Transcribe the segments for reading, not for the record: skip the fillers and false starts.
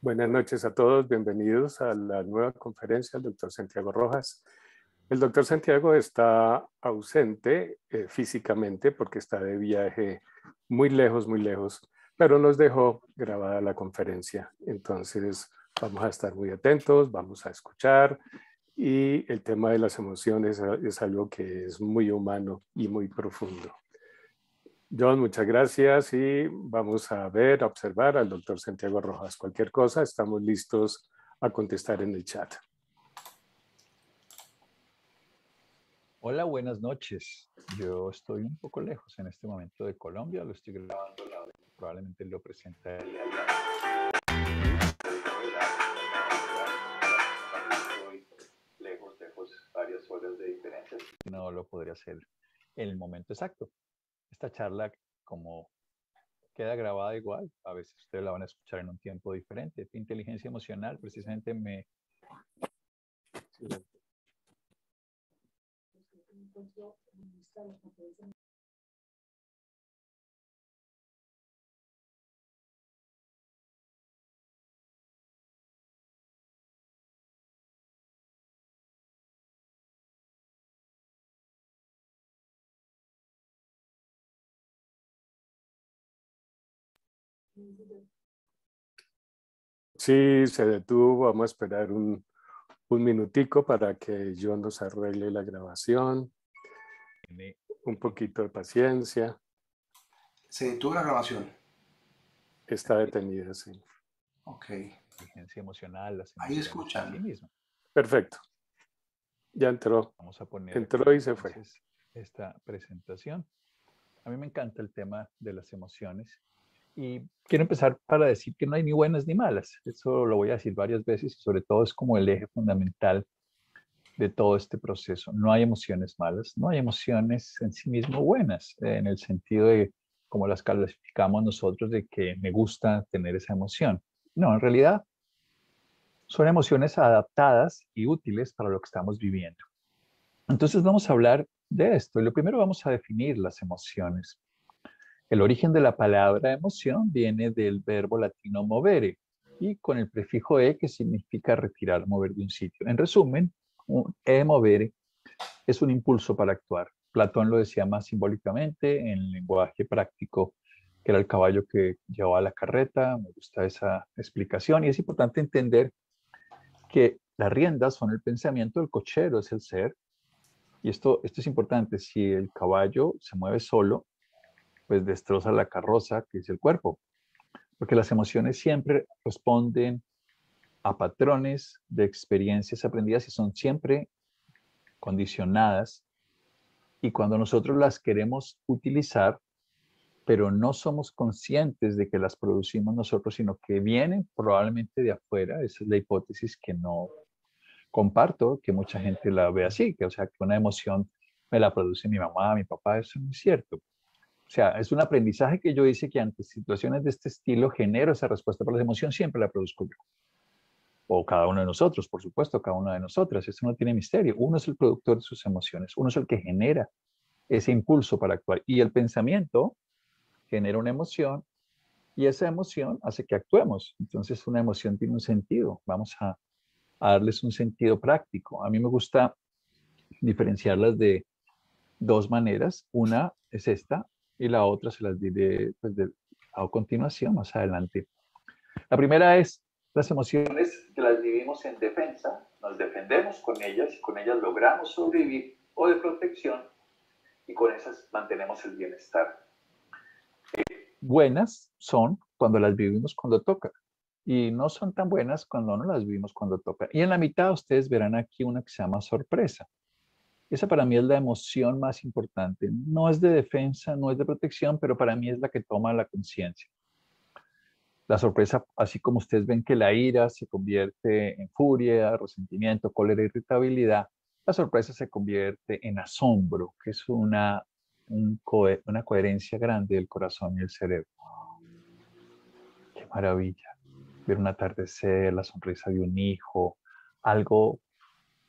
Buenas noches a todos, bienvenidos a la nueva conferencia del doctor Santiago Rojas. El doctor Santiago está ausente físicamente porque está de viaje muy lejos, pero nos dejó grabada la conferencia. Entonces vamos a estar muy atentos, vamos a escuchar y el tema de las emociones es algo que es muy humano y muy profundo. John, muchas gracias y vamos a ver, a observar al doctor Santiago Rojas. Cualquier cosa, estamos listos a contestar en el chat. Hola, buenas noches. Yo estoy un poco lejos en este momento de Colombia, lo estoy grabando, probablemente lo presentaré Estoy lejos, varias horas de diferencia. No lo podría hacer en el momento exacto. Esta charla, como queda grabada igual, a veces ustedes la van a escuchar en un tiempo diferente. Inteligencia emocional precisamente me... Sí, se detuvo. Vamos a esperar un minutico para que John nos arregle la grabación. Un poquito de paciencia. ¿Se detuvo la grabación? Está detenida, sí. Ok. Inteligencia emocional, las Ahí emociones escuchan. en sí mismo. Perfecto. Ya entró. Vamos a poner Entró aquí, y se fue. entonces, esta presentación. A mí me encanta el tema de las emociones y quiero empezar para decir que no hay ni buenas ni malas. Eso lo voy a decir varias veces y sobre todo es como el eje fundamental de todo este proceso. No hay emociones malas, no hay emociones en sí mismo buenas, en el sentido de como las calificamos nosotros de que me gusta tener esa emoción. No, en realidad son emociones adaptadas y útiles para lo que estamos viviendo. Entonces vamos a hablar de esto y lo primero vamos a definir las emociones. El origen de la palabra emoción viene del verbo latino movere y con el prefijo e que significa retirar, mover de un sitio. En resumen, un movere es un impulso para actuar. Platón lo decía más simbólicamente en el lenguaje práctico, que era el caballo que llevaba la carreta. Me gusta esa explicación y es importante entender que las riendas son el pensamiento, el cochero es el ser. Y esto es importante, si el caballo se mueve solo, pues destroza la carroza, que es el cuerpo, porque las emociones siempre responden a patrones de experiencias aprendidas y son siempre condicionadas. Y cuando nosotros las queremos utilizar, pero no somos conscientes de que las producimos nosotros, sino que vienen probablemente de afuera, esa es la hipótesis que no comparto, que mucha gente la ve así, que o sea, que una emoción me la produce mi mamá, mi papá, eso no es cierto. O sea, es un aprendizaje que yo hice que ante situaciones de este estilo genero esa respuesta por las emociones, siempre la produzco yo. O cada uno de nosotros, por supuesto, cada una de nosotras. Eso no tiene misterio. Uno es el productor de sus emociones. Uno es el que genera ese impulso para actuar. Y el pensamiento genera una emoción y esa emoción hace que actuemos. Entonces, una emoción tiene un sentido. Vamos a darles un sentido práctico. A mí me gusta diferenciarlas de dos maneras. Una es esta y la otra se las diré pues, a continuación, más adelante. La primera es las emociones que las vivimos en defensa, nos defendemos con ellas y con ellas logramos sobrevivir, o de protección y con esas mantenemos el bienestar. Buenas son cuando las vivimos cuando toca y no son tan buenas cuando no las vivimos cuando toca. Y en la mitad ustedes verán aquí una que se llama sorpresa. Esa para mí es la emoción más importante. No es de defensa, no es de protección, pero para mí es la que toma la conciencia. La sorpresa, así como ustedes ven que la ira se convierte en furia, resentimiento, cólera, irritabilidad, la sorpresa se convierte en asombro, que es una coherencia grande del corazón y el cerebro. Qué maravilla. Ver un atardecer, la sonrisa de un hijo, algo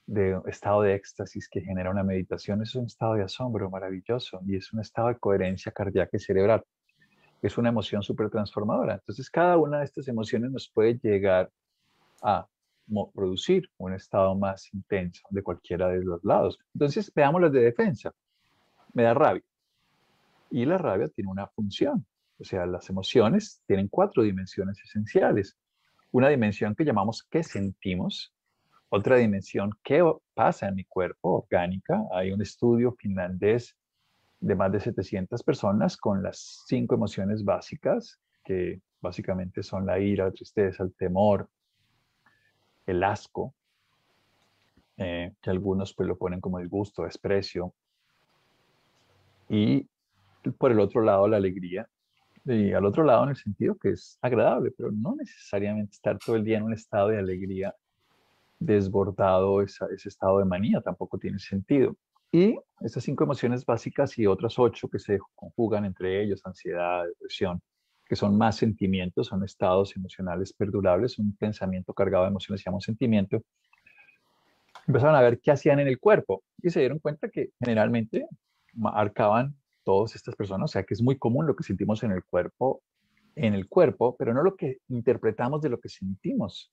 de estado de éxtasis que genera una meditación, es un estado de asombro maravilloso y es un estado de coherencia cardíaca y cerebral. es una emoción súper transformadora. Entonces, cada una de estas emociones nos puede llegar a producir un estado más intenso de cualquiera de los lados. Entonces, veamos las de defensa. Me da rabia. Y la rabia tiene una función. O sea, las emociones tienen 4 dimensiones esenciales. Una dimensión que llamamos qué sentimos, otra dimensión qué pasa en mi cuerpo, orgánica. Hay un estudio finlandés de más de 700 personas con las 5 emociones básicas, que básicamente son la ira, la tristeza, el temor, el asco, que algunos pues lo ponen como disgusto, desprecio, y por el otro lado la alegría, y al otro lado en el sentido que es agradable, pero no necesariamente estar todo el día en un estado de alegría desbordado, ese estado de manía tampoco tiene sentido. Y estas 5 emociones básicas y otras 8 que se conjugan entre ellos, ansiedad, depresión, que son más sentimientos, son estados emocionales perdurables, un pensamiento cargado de emociones se llama un sentimiento, empezaron a ver qué hacían en el cuerpo y se dieron cuenta que generalmente marcaban todas estas personas, o sea que es muy común lo que sentimos en el cuerpo, pero no lo que interpretamos de lo que sentimos.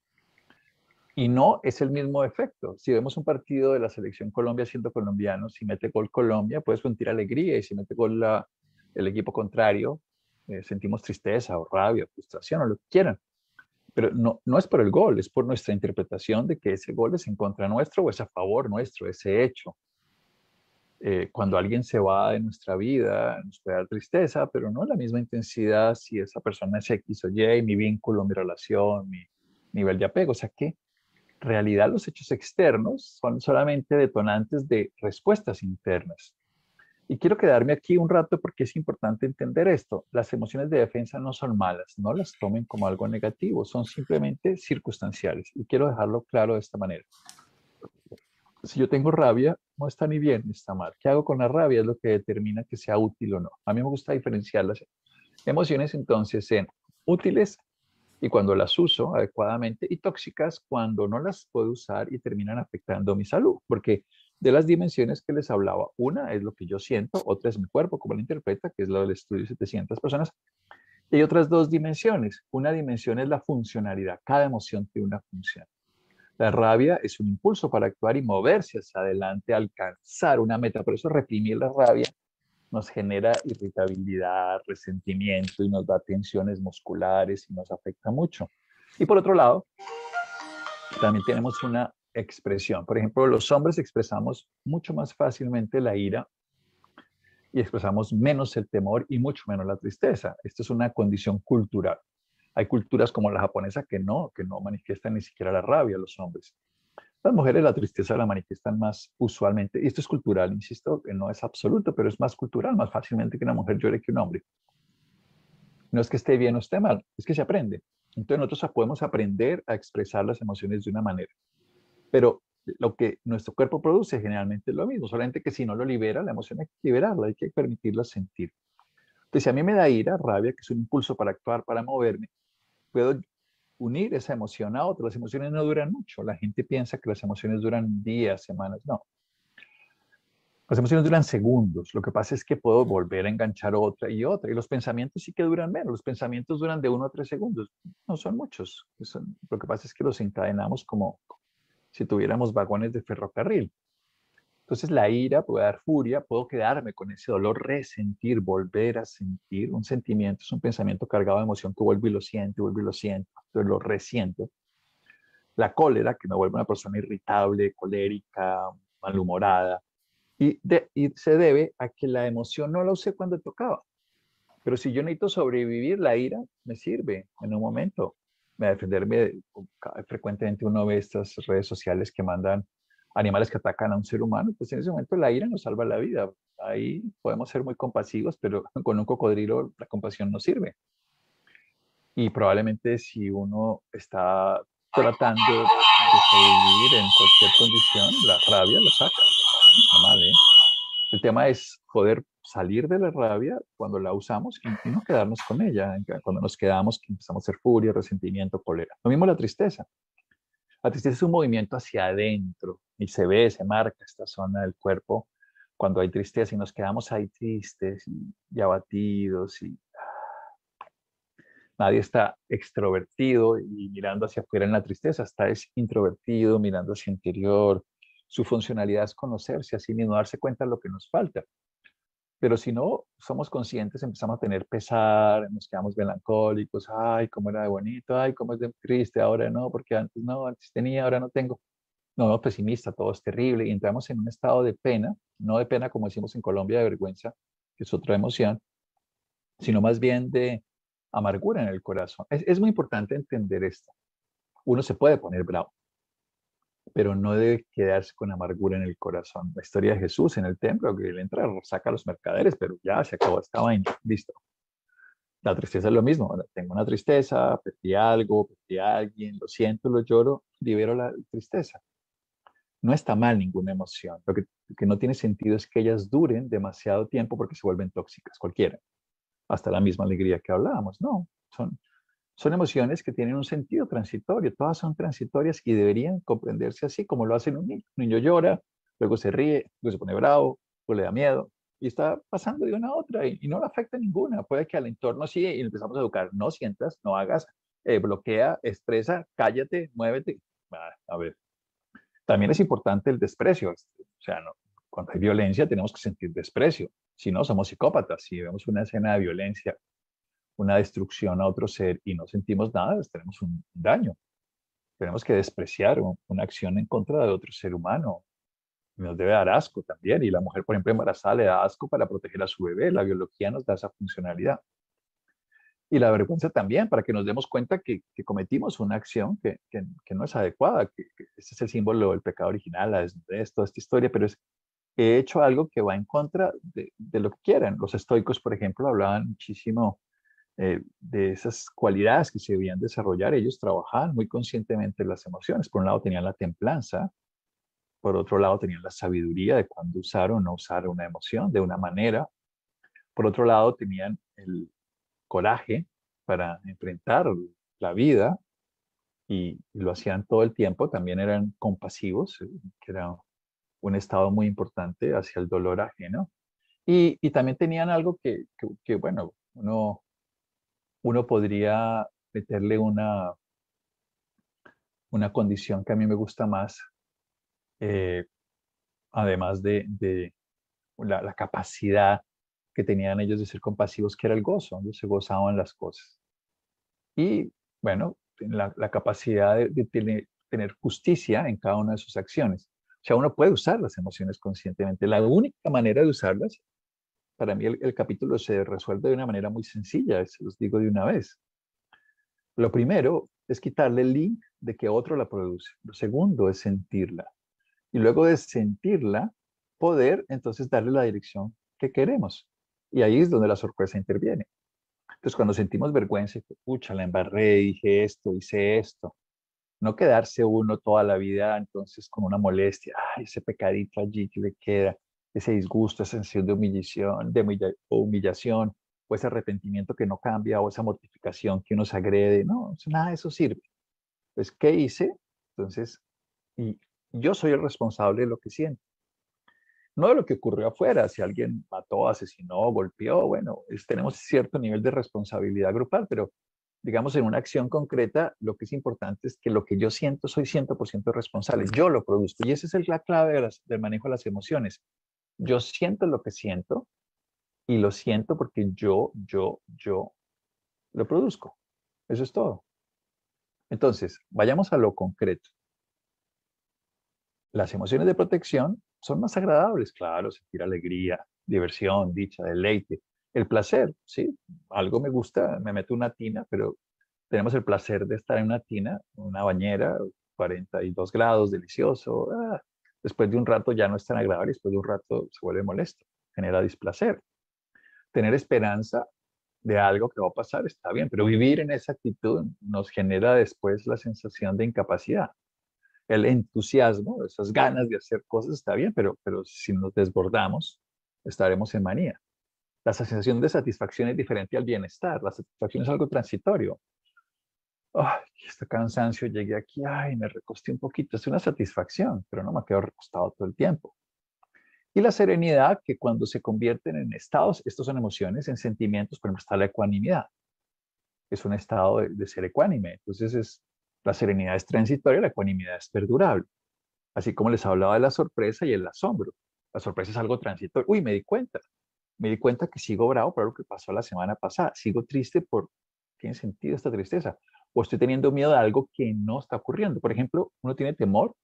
Y no es el mismo efecto. Si vemos un partido de la selección Colombia siendo colombianos, si mete gol Colombia, puedes sentir alegría, y si mete gol el equipo contrario, sentimos tristeza o rabia, frustración o lo que quieran. Pero no es por el gol, es por nuestra interpretación de que ese gol es en contra nuestro o es a favor nuestro, ese hecho. Cuando alguien se va de nuestra vida, nos puede dar tristeza, pero no la misma intensidad si esa persona es X o Y, mi vínculo, mi relación, mi nivel de apego. O sea que en realidad los hechos externos son solamente detonantes de respuestas internas. Y quiero quedarme aquí un rato porque es importante entender esto. Las emociones de defensa no son malas, no las tomen como algo negativo, son simplemente circunstanciales. Y quiero dejarlo claro de esta manera. Si yo tengo rabia, no está ni bien ni está mal. ¿Qué hago con la rabia? Es lo que determina que sea útil o no. A mí me gusta diferenciar las emociones entonces en útiles y cuando las uso adecuadamente, y tóxicas cuando no las puedo usar y terminan afectando mi salud. Porque de las dimensiones que les hablaba, una es lo que yo siento, otra es mi cuerpo, como lo interpreta, que es lo del estudio de 700 personas, y hay otras 2 dimensiones. Una dimensión es la funcionalidad. Cada emoción tiene una función. La rabia es un impulso para actuar y moverse hacia adelante, alcanzar una meta. Por eso reprimir la rabia nos genera irritabilidad, resentimiento y nos da tensiones musculares y nos afecta mucho. Y por otro lado, también tenemos una expresión. Por ejemplo, los hombres expresamos mucho más fácilmente la ira y expresamos menos el temor y mucho menos la tristeza. Esto es una condición cultural. Hay culturas como la japonesa que no manifiestan ni siquiera la rabia a los hombres. Las mujeres la tristeza la manifiestan más usualmente, y esto es cultural, insisto, que no es absoluto, pero es más cultural, más fácilmente que una mujer llore que un hombre. No es que esté bien o esté mal, es que se aprende. Entonces nosotros podemos aprender a expresar las emociones de una manera, pero lo que nuestro cuerpo produce generalmente es lo mismo, solamente que si no lo libera, la emoción hay que liberarla, hay que permitirla sentir. Entonces, si a mí me da ira, rabia, que es un impulso para actuar, para moverme, puedo unir esa emoción a otra. Las emociones no duran mucho. La gente piensa que las emociones duran días, semanas. No. Las emociones duran segundos. Lo que pasa es que puedo volver a enganchar otra y otra. Y los pensamientos sí que duran menos. Los pensamientos duran de 1 a 3 segundos. No son muchos. Lo que pasa es que los encadenamos como si tuviéramos vagones de ferrocarril. Entonces la ira puede dar furia, puedo quedarme con ese dolor, resentir, volver a sentir. Un sentimiento es un pensamiento cargado de emoción que vuelvo y lo siento, entonces lo resiento. La cólera, que me vuelve una persona irritable, colérica, malhumorada, y se debe a que la emoción no la usé cuando tocaba. Pero si yo necesito sobrevivir, la ira me sirve en un momento. Me defenderme, frecuentemente uno ve estas redes sociales que mandan animales que atacan a un ser humano, pues en ese momento la ira nos salva la vida. Ahí podemos ser muy compasivos, pero con un cocodrilo la compasión no sirve. Y probablemente si uno está tratando de sobrevivir en cualquier condición, la rabia la saca. No está mal, ¿eh? El tema es poder salir de la rabia cuando la usamos y no quedarnos con ella. Cuando nos quedamos, que empezamos a hacer furia, resentimiento, cólera. Lo mismo la tristeza. La tristeza es un movimiento hacia adentro y se ve, se marca esta zona del cuerpo cuando hay tristeza y nos quedamos ahí tristes y abatidos y Nadie está extrovertido y mirando hacia afuera en la tristeza, está es introvertido, mirando hacia el interior. Su funcionalidad es conocerse a sí mismo, darse cuenta de lo que nos falta. Pero si no somos conscientes, empezamos a tener pesar, nos quedamos melancólicos, ay, cómo era de bonito, ay, cómo es de triste, ahora no, porque antes no, antes tenía, ahora no tengo. No, pesimista, todo es terrible y entramos en un estado de pena, no de pena como decimos en Colombia, de vergüenza, que es otra emoción, sino más bien de amargura en el corazón. Es muy importante entender esto. Uno se puede poner bravo, pero no debe quedarse con amargura en el corazón. La historia de Jesús en el templo, que él entra, saca a los mercaderes, pero ya se acabó esta vaina, listo. La tristeza es lo mismo. Tengo una tristeza, perdí algo, perdí a alguien, lo siento, lo lloro, libero la tristeza. No está mal ninguna emoción. Lo que no tiene sentido es que ellas duren demasiado tiempo porque se vuelven tóxicas, cualquiera. Hasta la misma alegría que hablábamos, no. Son emociones que tienen un sentido transitorio, todas son transitorias y deberían comprenderse así como lo hace un niño. Un niño llora, luego se ríe, luego se pone bravo, luego le da miedo y está pasando de una a otra y no le afecta ninguna. Puede que al entorno sí y empezamos a educar, no sientas, no hagas, bloquea, expresa, cállate, muévete. A ver, también es importante el desprecio. O sea, no, cuando hay violencia tenemos que sentir desprecio. Si no, somos psicópatas. Si vemos una escena de violencia, una destrucción a otro ser y no sentimos nada, pues tenemos un daño. Tenemos que despreciar una acción en contra de otro ser humano. Nos debe dar asco también. Y la mujer, por ejemplo, embarazada le da asco para proteger a su bebé. La biología nos da esa funcionalidad. Y la vergüenza también, para que nos demos cuenta que cometimos una acción que no es adecuada, que ese es el símbolo del pecado original, la desnudez, toda esta historia, pero es he hecho algo que va en contra de lo que quieran. Los estoicos, por ejemplo, hablaban muchísimo de esas cualidades que se debían desarrollar. Ellos trabajaban muy conscientemente las emociones. Por un lado tenían la templanza, por otro lado tenían la sabiduría de cuándo usar o no usar una emoción de una manera. Por otro lado tenían el coraje para enfrentar la vida y lo hacían todo el tiempo. También eran compasivos, que era un estado muy importante hacia el dolor ajeno. Y también tenían algo que, bueno, uno podría meterle una condición que a mí me gusta más, eh, además de la capacidad que tenían ellos de ser compasivos, que era el gozo. Ellos se gozaban las cosas. Y bueno, la capacidad de tener justicia en cada una de sus acciones. O sea, uno puede usar las emociones conscientemente. La única manera de usarlas, para mí el capítulo se resuelve de una manera muy sencilla, se los digo de una vez. Lo primero es quitarle el link de que otro la produce. Lo segundo es sentirla. Y luego de sentirla, poder entonces darle la dirección que queremos. Y ahí es donde la sorpresa interviene. Entonces, cuando sentimos vergüenza, pucha, la embarré, dije esto, hice esto, no quedarse uno toda la vida entonces con una molestia, ay, ese pecadito allí que le queda, ese disgusto, esa sensación de humillación, o humillación, o ese arrepentimiento que no cambia, o esa mortificación que uno se agrede, no, nada de eso sirve. Pues, ¿qué hice? Entonces, y yo soy el responsable de lo que siento. No de lo que ocurrió afuera, si alguien mató, asesinó, golpeó, bueno, tenemos cierto nivel de responsabilidad grupal, pero digamos en una acción concreta, lo que es importante es que lo que yo siento soy 100% responsable, yo lo produzco y esa es la clave del manejo de las emociones. Yo siento lo que siento y lo siento porque yo lo produzco. Eso es todo. Entonces, vayamos a lo concreto. Las emociones de protección son más agradables, claro, sentir alegría, diversión, dicha, deleite. El placer, sí, algo me gusta, me meto una tina, pero tenemos el placer de estar en una tina, una bañera, 42 grados, delicioso. Después de un rato ya no es tan agradable, después de un rato se vuelve molesto, genera displacer. Tener esperanza de algo que va a pasar está bien, pero vivir en esa actitud nos genera después la sensación de incapacidad. El entusiasmo, esas ganas de hacer cosas está bien, pero si nos desbordamos, estaremos en manía. La sensación de satisfacción es diferente al bienestar. La satisfacción es algo transitorio. Ay, este cansancio, llegué aquí, ay, me recosté un poquito. Es una satisfacción, pero no me quedo recostado todo el tiempo. Y la serenidad, que cuando se convierten en estados, estos son emociones, en sentimientos, por ejemplo, está la ecuanimidad. es un estado de ser ecuánime. Entonces, la serenidad es transitoria, la ecuanimidad es perdurable. Así como les hablaba de la sorpresa y el asombro. La sorpresa es algo transitorio. Uy, me di cuenta que sigo bravo por lo que pasó la semana pasada. Sigo triste ¿tiene sentido esta tristeza? O estoy teniendo miedo de algo que no está ocurriendo. Por ejemplo, uno tiene temor,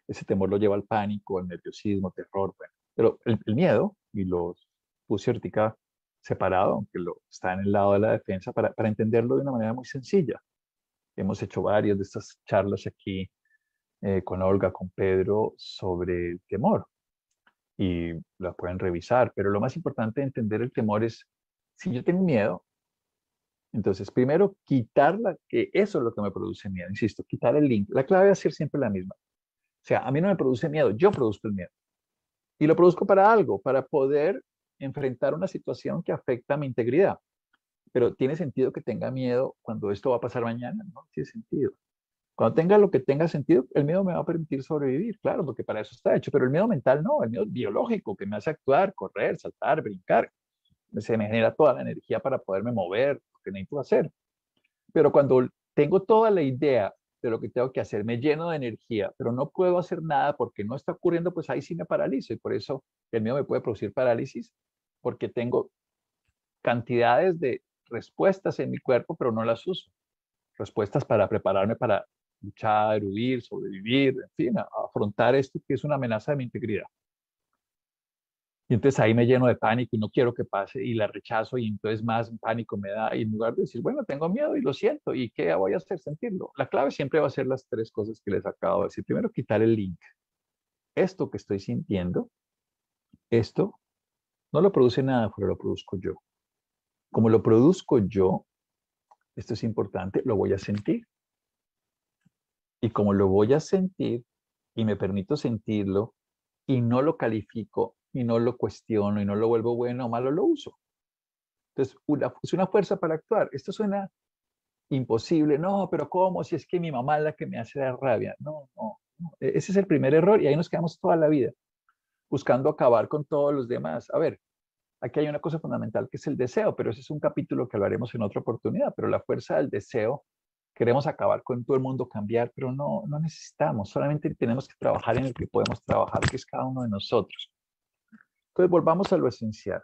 ese temor lo lleva al pánico, al nerviosismo, terror, bueno. Pero el miedo, y lo puse ahorita separado, aunque está en el lado de la defensa, para entenderlo de una manera muy sencilla. Hemos hecho varias de estas charlas aquí con Olga, con Pedro, sobre el temor y la pueden revisar, pero lo más importante de entender el temor es, si yo tengo miedo, entonces primero quitarla, que eso es lo que me produce miedo, insisto, quitar el link. La clave va a ser siempre la misma. O sea, a mí no me produce miedo, yo produzco el miedo. Y lo produzco para algo, para poder enfrentar una situación que afecta a mi integridad. Pero ¿tiene sentido que tenga miedo cuando esto va a pasar mañana? No tiene sentido. Cuando tenga lo que tenga sentido, el miedo me va a permitir sobrevivir, claro, porque para eso está hecho, pero el miedo mental no, el miedo biológico que me hace actuar, correr, saltar, brincar, se me genera toda la energía para poderme mover, lo que necesito hacer. Pero cuando tengo toda la idea de lo que tengo que hacer, me lleno de energía, pero no puedo hacer nada porque no está ocurriendo, pues ahí sí me paralizo y por eso el miedo me puede producir parálisis, porque tengo cantidades de respuestas en mi cuerpo, pero no las uso. Respuestas para prepararme para luchar, huir, sobrevivir, en fin, a afrontar esto que es una amenaza de mi integridad. Y entonces ahí me lleno de pánico y no quiero que pase y la rechazo y entonces más pánico me da. Y en lugar de decir, bueno, tengo miedo y lo siento, ¿y qué voy a hacer? Sentirlo. La clave siempre va a ser las tres cosas que les acabo de decir. Primero, quitar el link. Esto que estoy sintiendo, esto no lo produce nada, pero lo produzco yo. Como lo produzco yo, esto es importante, lo voy a sentir. Y como lo voy a sentir y me permito sentirlo y no lo califico y no lo cuestiono y no lo vuelvo bueno o malo, lo uso. Entonces, es una fuerza para actuar. Esto suena imposible. No, pero ¿cómo? Si es que mi mamá es la que me hace dar rabia. No, no, no. Ese es el primer error y ahí nos quedamos toda la vida buscando acabar con todos los demás. A ver, aquí hay una cosa fundamental que es el deseo, pero ese es un capítulo que hablaremos en otra oportunidad, pero la fuerza del deseo, queremos acabar con todo el mundo, cambiar, pero no necesitamos, solamente tenemos que trabajar en el que podemos trabajar, que es cada uno de nosotros. Entonces, volvamos a lo esencial.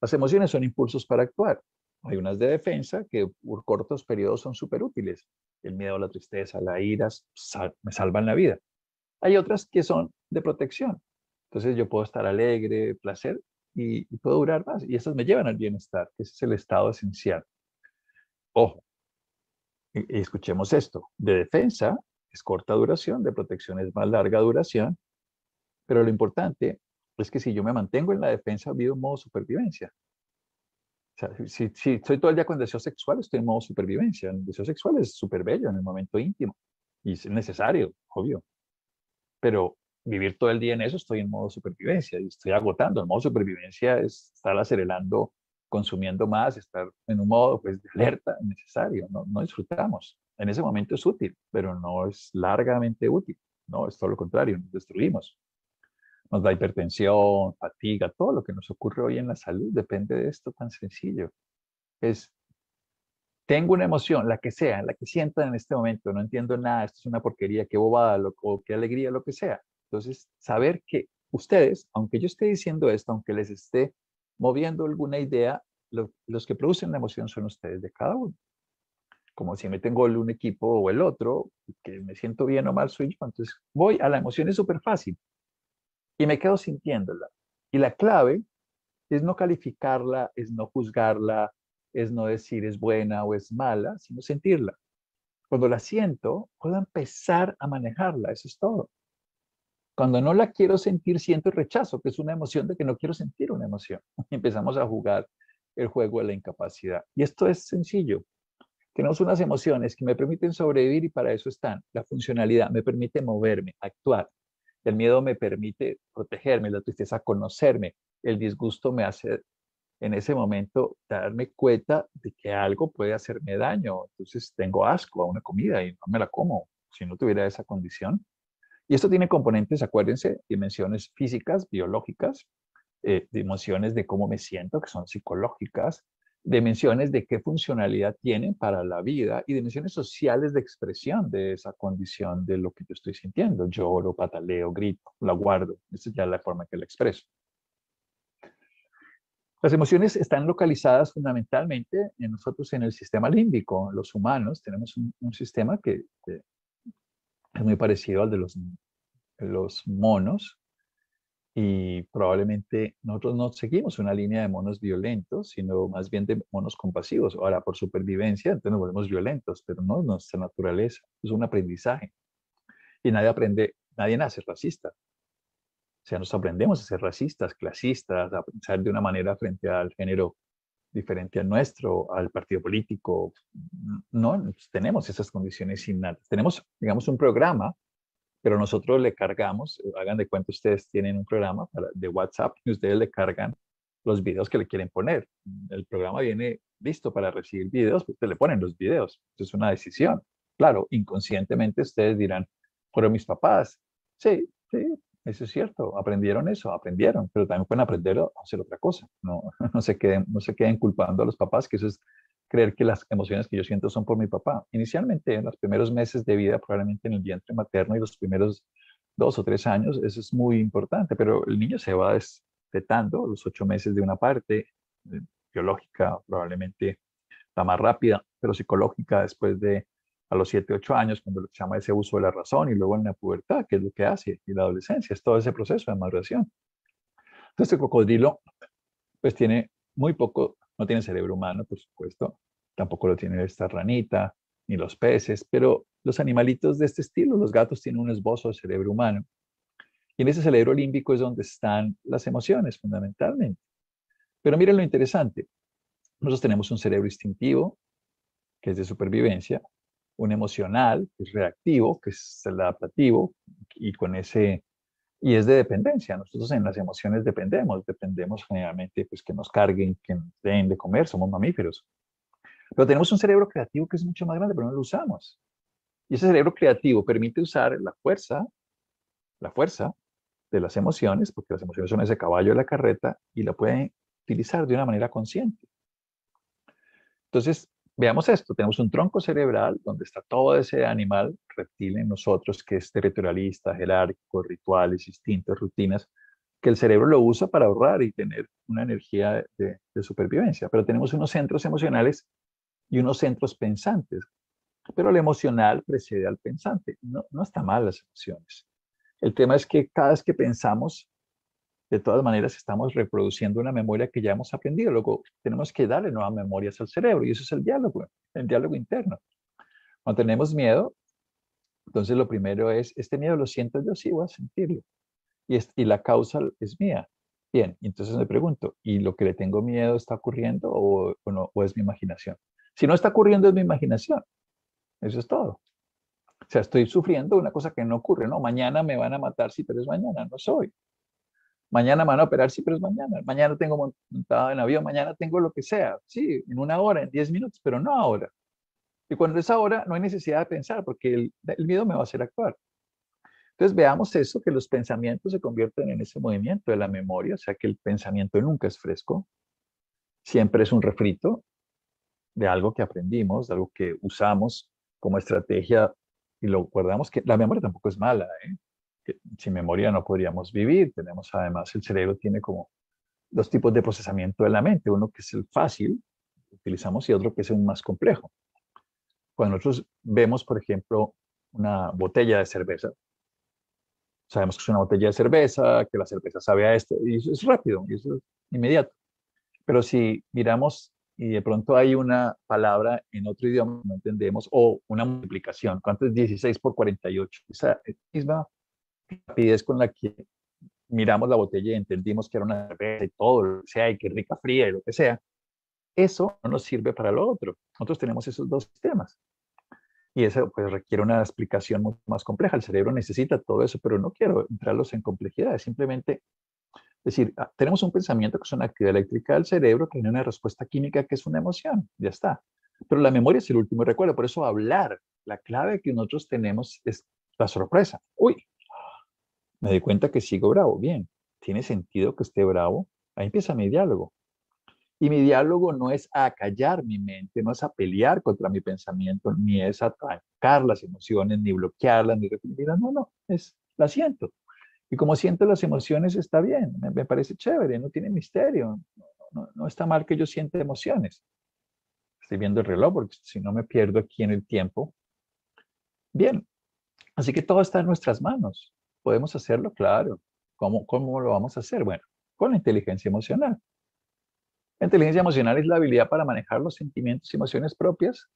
Las emociones son impulsos para actuar. Hay unas de defensa que por cortos periodos son súper útiles. El miedo, la tristeza, la ira me salvan la vida. Hay otras que son de protección. Entonces yo puedo estar alegre, placer, y puedo durar más. Y esas me llevan al bienestar, que ese es el estado esencial. Ojo, y escuchemos esto. De defensa es corta duración, de protección es más larga duración, pero lo importante es que si yo me mantengo en la defensa, vivo en modo supervivencia. O sea, si estoy todo el día con deseo sexual, estoy en modo supervivencia. El deseo sexual es súper bello en el momento íntimo y es necesario, obvio. Pero vivir todo el día en eso, estoy en modo supervivencia y estoy agotando. El modo supervivencia es estar acelerando, consumiendo más, estar en un modo pues, de alerta necesario. No disfrutamos. En ese momento es útil, pero no es largamente útil. No, es todo lo contrario, nos destruimos. Nos da hipertensión, fatiga, todo lo que nos ocurre hoy en la salud depende de esto tan sencillo. Es, tengo una emoción, la que sea, la que sientan en este momento, no entiendo nada, esto es una porquería, qué bobada, o qué alegría, lo que sea. Entonces, saber que ustedes, aunque yo esté diciendo esto, aunque les esté moviendo alguna idea, los que producen la emoción son ustedes de cada uno. Como si me tengo un equipo o el otro, que me siento bien o mal soy yo, entonces voy a la emoción, es súper fácil y me quedo sintiéndola. Y la clave es no calificarla, es no juzgarla, es no decir es buena o es mala, sino sentirla. Cuando la siento, puedo empezar a manejarla, eso es todo. Cuando no la quiero sentir, siento el rechazo, que es una emoción de que no quiero sentir una emoción. Y empezamos a jugar el juego de la incapacidad. Y esto es sencillo. Tenemos unas emociones que me permiten sobrevivir y para eso están. La funcionalidad me permite moverme, actuar. El miedo me permite protegerme, la tristeza conocerme, el disgusto me hace en ese momento darme cuenta de que algo puede hacerme daño. Entonces tengo asco a una comida y no me la como si no tuviera esa condición. Y esto tiene componentes, acuérdense, dimensiones físicas, biológicas, dimensiones de cómo me siento, que son psicológicas, dimensiones de qué funcionalidad tienen para la vida y dimensiones sociales de expresión de esa condición de lo que yo estoy sintiendo. Lloro, pataleo, grito, la guardo. Esa es ya la forma que la expreso. Las emociones están localizadas fundamentalmente en nosotros en el sistema límbico. Los humanos tenemos un sistema que es muy parecido al de los monos, y probablemente nosotros no seguimos una línea de monos violentos, sino más bien de monos compasivos. Ahora, por supervivencia, entonces nos volvemos violentos, pero no es nuestra naturaleza, es un aprendizaje. Y nadie nace racista. O sea, nos aprendemos a ser racistas, clasistas, a pensar de una manera frente al género diferente al nuestro, al partido político. No tenemos esas condiciones innatas. Tenemos, digamos, un programa, pero nosotros le cargamos, hagan de cuenta, ustedes tienen un programa de WhatsApp y ustedes le cargan los videos que le quieren poner. El programa viene listo para recibir videos, pues ustedes le ponen los videos. Es una decisión. Claro, inconscientemente ustedes dirán, fueron mis papás. Sí, sí, eso es cierto. Aprendieron, pero también pueden aprender a hacer otra cosa. No, no se queden culpando a los papás, que eso es creer que las emociones que yo siento son por mi papá. Inicialmente, en los primeros meses de vida, probablemente en el vientre materno y los primeros 2 o 3 años, eso es muy importante, pero el niño se va destetando los 8 meses de una parte, biológica, probablemente la más rápida, pero psicológica después de a los 7, 8 años, cuando se llama ese uso de la razón, y luego en la pubertad, que es lo que hace, y la adolescencia, es todo ese proceso de maduración. Entonces, el cocodrilo, pues tiene muy poco, no tiene cerebro humano, por supuesto, tampoco lo tiene esta ranita, ni los peces, pero los animalitos de este estilo, los gatos tienen un esbozo de cerebro humano. Y en ese cerebro límbico es donde están las emociones, fundamentalmente. Pero miren lo interesante, nosotros tenemos un cerebro instintivo, que es de supervivencia, un emocional, que es reactivo, que es el adaptativo, y con ese y es de dependencia. Nosotros en las emociones dependemos generalmente pues, que nos carguen, que nos den de comer, somos mamíferos. Pero tenemos un cerebro creativo que es mucho más grande, pero no lo usamos. Y ese cerebro creativo permite usar la fuerza de las emociones, porque las emociones son ese caballo de la carreta, y la pueden utilizar de una manera consciente. Entonces, veamos esto, tenemos un tronco cerebral donde está todo ese animal reptil en nosotros que es territorialista, jerárquico, rituales, instintos, rutinas, que el cerebro lo usa para ahorrar y tener una energía de supervivencia. Pero tenemos unos centros emocionales y unos centros pensantes, pero el emocional precede al pensante. No está mal las emociones. El tema es que cada vez que pensamos, de todas maneras estamos reproduciendo una memoria que ya hemos aprendido. Luego tenemos que darle nuevas memorias al cerebro y eso es el diálogo interno. Cuando tenemos miedo, entonces lo primero es, este miedo lo siento yo, sí voy a sentirlo. Y la causa es mía. Bien, entonces me pregunto, ¿y lo que le tengo miedo está ocurriendo o es mi imaginación? Si no está ocurriendo es mi imaginación. Eso es todo. O sea, estoy sufriendo una cosa que no ocurre, ¿no? Mañana me van a matar, sí, pero es mañana, no soy. Mañana me van a operar, sí, pero es mañana. Mañana tengo montado en avión, mañana tengo lo que sea, sí, en 1 hora, en 10 minutos, pero no ahora. Y cuando es ahora, no hay necesidad de pensar, porque el miedo me va a hacer actuar. Entonces veamos eso, que los pensamientos se convierten en ese movimiento de la memoria, o sea que el pensamiento nunca es fresco, siempre es un refrito de algo que aprendimos, de algo que usamos como estrategia, y lo guardamos, que la memoria tampoco es mala, ¿eh? Que sin memoria no podríamos vivir. Tenemos además, el cerebro tiene como 2 tipos de procesamiento de la mente, uno que es el fácil, que utilizamos, y otro que es un más complejo. Cuando nosotros vemos, por ejemplo, una botella de cerveza, sabemos que es una botella de cerveza, que la cerveza sabe a esto, y eso es rápido, y eso es inmediato. Pero si miramos y de pronto hay una palabra en otro idioma que no entendemos, o una multiplicación, ¿cuánto es 16 por 48? Esa misma rapidez con la que miramos la botella y entendimos que era una cerveza y todo, lo que sea, y que rica fría y lo que sea, eso no nos sirve para lo otro. Nosotros tenemos esos 2 sistemas. Y eso pues requiere una explicación mucho más compleja. El cerebro necesita todo eso, pero no quiero entrarlos en complejidad. Es simplemente decir, tenemos un pensamiento que es una actividad eléctrica del cerebro que tiene una respuesta química que es una emoción. Ya está. Pero la memoria es el último recuerdo. Por eso hablar, la clave que nosotros tenemos es la sorpresa. Uy, me di cuenta que sigo bravo. Bien, tiene sentido que esté bravo. Ahí empieza mi diálogo. Y mi diálogo no es a callar mi mente, no es a pelear contra mi pensamiento, ni es a trancar las emociones, ni bloquearlas, ni reprimirlas. No, no, es la siento. Y como siento las emociones está bien, me parece chévere, no tiene misterio. No está mal que yo sienta emociones. Estoy viendo el reloj porque si no me pierdo aquí en el tiempo. Bien, así que todo está en nuestras manos. ¿Podemos hacerlo? Claro. ¿Cómo lo vamos a hacer? Bueno, con la inteligencia emocional. La inteligencia emocional es la habilidad para manejar los sentimientos y emociones propias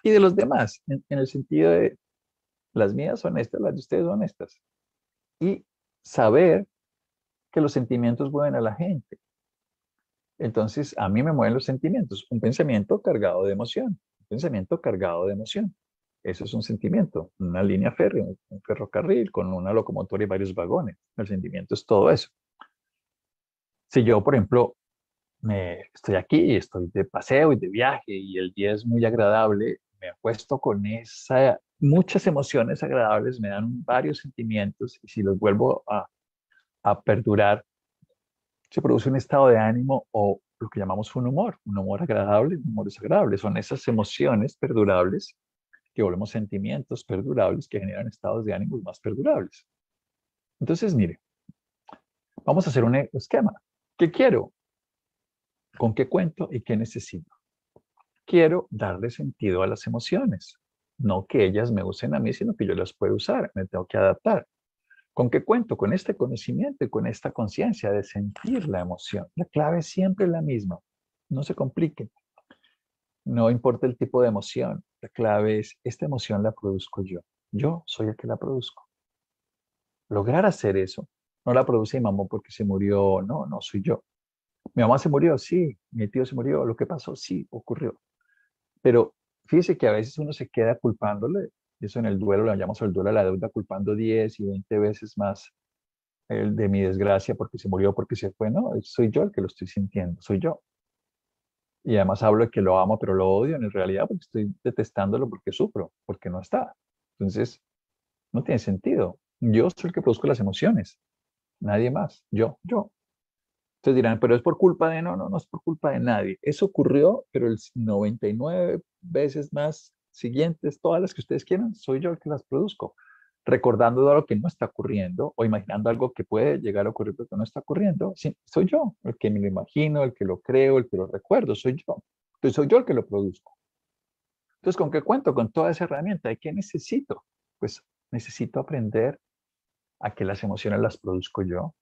y de los demás, en el sentido de las mías son estas, las de ustedes son estas. Y saber que los sentimientos mueven a la gente. Entonces, a mí me mueven los sentimientos. Un pensamiento cargado de emoción. Un pensamiento cargado de emoción. Eso es un sentimiento. Una línea férrea, un ferrocarril con una locomotora y varios vagones. El sentimiento es todo eso. Si yo, por ejemplo, estoy aquí, estoy de paseo y de viaje y el día es muy agradable, me acuesto con muchas emociones agradables, me dan varios sentimientos y si los vuelvo a perdurar, se produce un estado de ánimo o lo que llamamos un humor agradable, un humor desagradable. Son esas emociones perdurables que volvemos sentimientos perdurables que generan estados de ánimo más perdurables. Entonces, mire, vamos a hacer un esquema. ¿Qué quiero? ¿Con qué cuento y qué necesito? Quiero darle sentido a las emociones. No que ellas me usen a mí, sino que yo las puedo usar. Me tengo que adaptar. ¿Con qué cuento? Con este conocimiento y con esta conciencia de sentir la emoción. La clave es siempre la misma. No se complique. No importa el tipo de emoción. La clave es, esta emoción la produzco yo. Yo soy el que la produzco. Lograr hacer eso. No la produce mi mamá porque se murió. No, no soy yo. Mi mamá se murió, sí. Mi tío se murió. Lo que pasó, sí, ocurrió. Pero fíjese que a veces uno se queda culpándole, eso en el duelo lo llamamos el duelo de la deuda, culpando 10 y 20 veces más el de mi desgracia porque se murió, porque se fue. No, soy yo el que lo estoy sintiendo, soy yo. Y además hablo de que lo amo, pero lo odio en realidad porque estoy detestándolo porque sufro, porque no está. Entonces, no tiene sentido. Yo soy el que produzco las emociones, nadie más, yo. Entonces dirán, pero es por culpa de, no es por culpa de nadie. Eso ocurrió, pero el 99 veces más siguientes, todas las que ustedes quieran, soy yo el que las produzco. Recordando algo que no está ocurriendo o imaginando algo que puede llegar a ocurrir pero que no está ocurriendo, sí, soy yo el que me lo imagino, el que lo creo, el que lo recuerdo, soy yo. Entonces soy yo el que lo produzco. Entonces, ¿con qué cuento? Con toda esa herramienta. ¿Y qué necesito? Pues necesito aprender a que las emociones las produzco yo,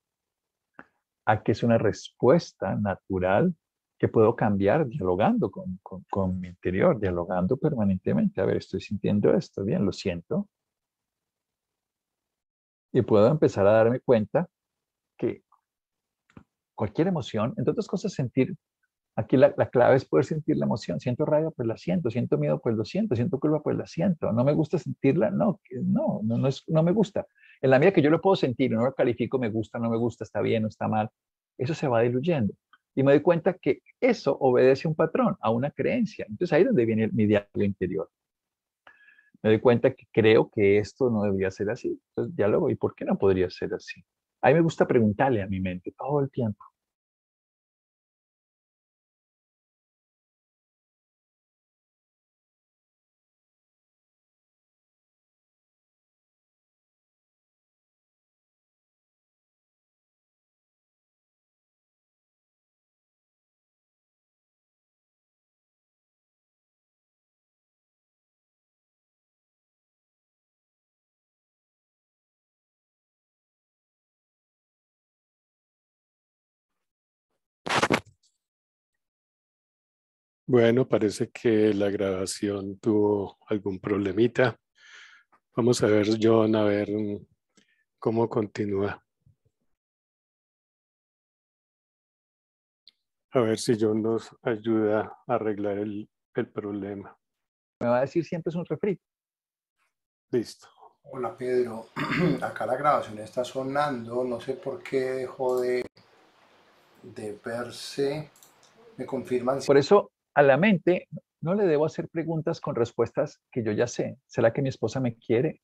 a que es una respuesta natural que puedo cambiar dialogando con mi interior, dialogando permanentemente. A ver, estoy sintiendo esto, bien, lo siento. Y puedo empezar a darme cuenta que cualquier emoción, entre otras cosas, sentir, aquí la clave es poder sentir la emoción. Siento rabia, pues la siento miedo, pues lo siento culpa, pues la siento. No me gusta sentirla, no me gusta. En la medida que yo lo puedo sentir, no lo califico, me gusta, no me gusta, está bien, no está mal, eso se va diluyendo. Y me doy cuenta que eso obedece a un patrón, a una creencia. Entonces ahí es donde viene mi diálogo interior. Me doy cuenta que creo que esto no debería ser así. Entonces diálogo, ¿y por qué no podría ser así? A mí me gusta preguntarle a mi mente todo el tiempo. Bueno, parece que la grabación tuvo algún problemita. Vamos a ver, John, a ver cómo continúa. A ver si John nos ayuda a arreglar el problema. Me va a decir siempre es un refrito. Listo. Hola Pedro, acá la grabación está sonando, no sé por qué dejó de verse. Me confirman si... Por eso a la mente no le debo hacer preguntas con respuestas que yo ya sé. ¿Será que mi esposa me quiere?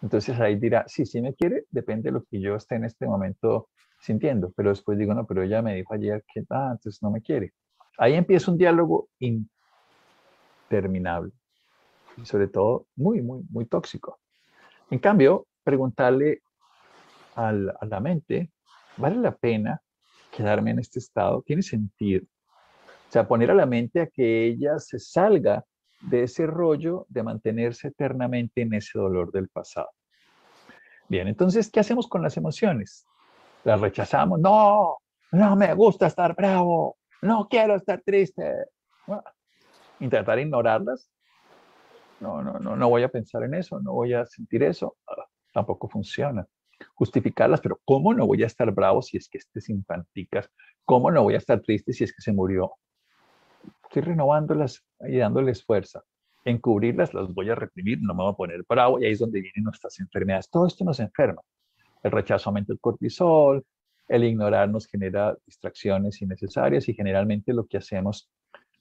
Entonces ahí dirá, sí me quiere, depende de lo que yo esté en este momento sintiendo, pero después digo, no, pero ella me dijo ayer que, entonces no me quiere. Ahí empieza un diálogo interminable y sobre todo muy, muy, muy tóxico. En cambio, preguntarle a la mente, ¿vale la pena quedarme en este estado? ¿Tiene sentido? O sea, poner a la mente a que ella se salga de ese rollo de mantenerse eternamente en ese dolor del pasado. Bien, entonces, ¿qué hacemos con las emociones? ¿Las rechazamos? No, no me gusta estar bravo, no quiero estar triste. Bueno, intentar ignorarlas. No, no, no, no voy a pensar en eso, no voy a sentir eso. Tampoco funciona. Justificarlas, pero ¿cómo no voy a estar bravo si es que simpaticas? ¿Cómo no voy a estar triste si es que se murió? Estoy renovándolas y dándoles fuerza. Encubrirlas las voy a reprimir, no me voy a poner bravo y ahí es donde vienen nuestras enfermedades. Todo esto nos enferma. El rechazo aumenta el cortisol, el ignorar nos genera distracciones innecesarias y generalmente lo que hacemos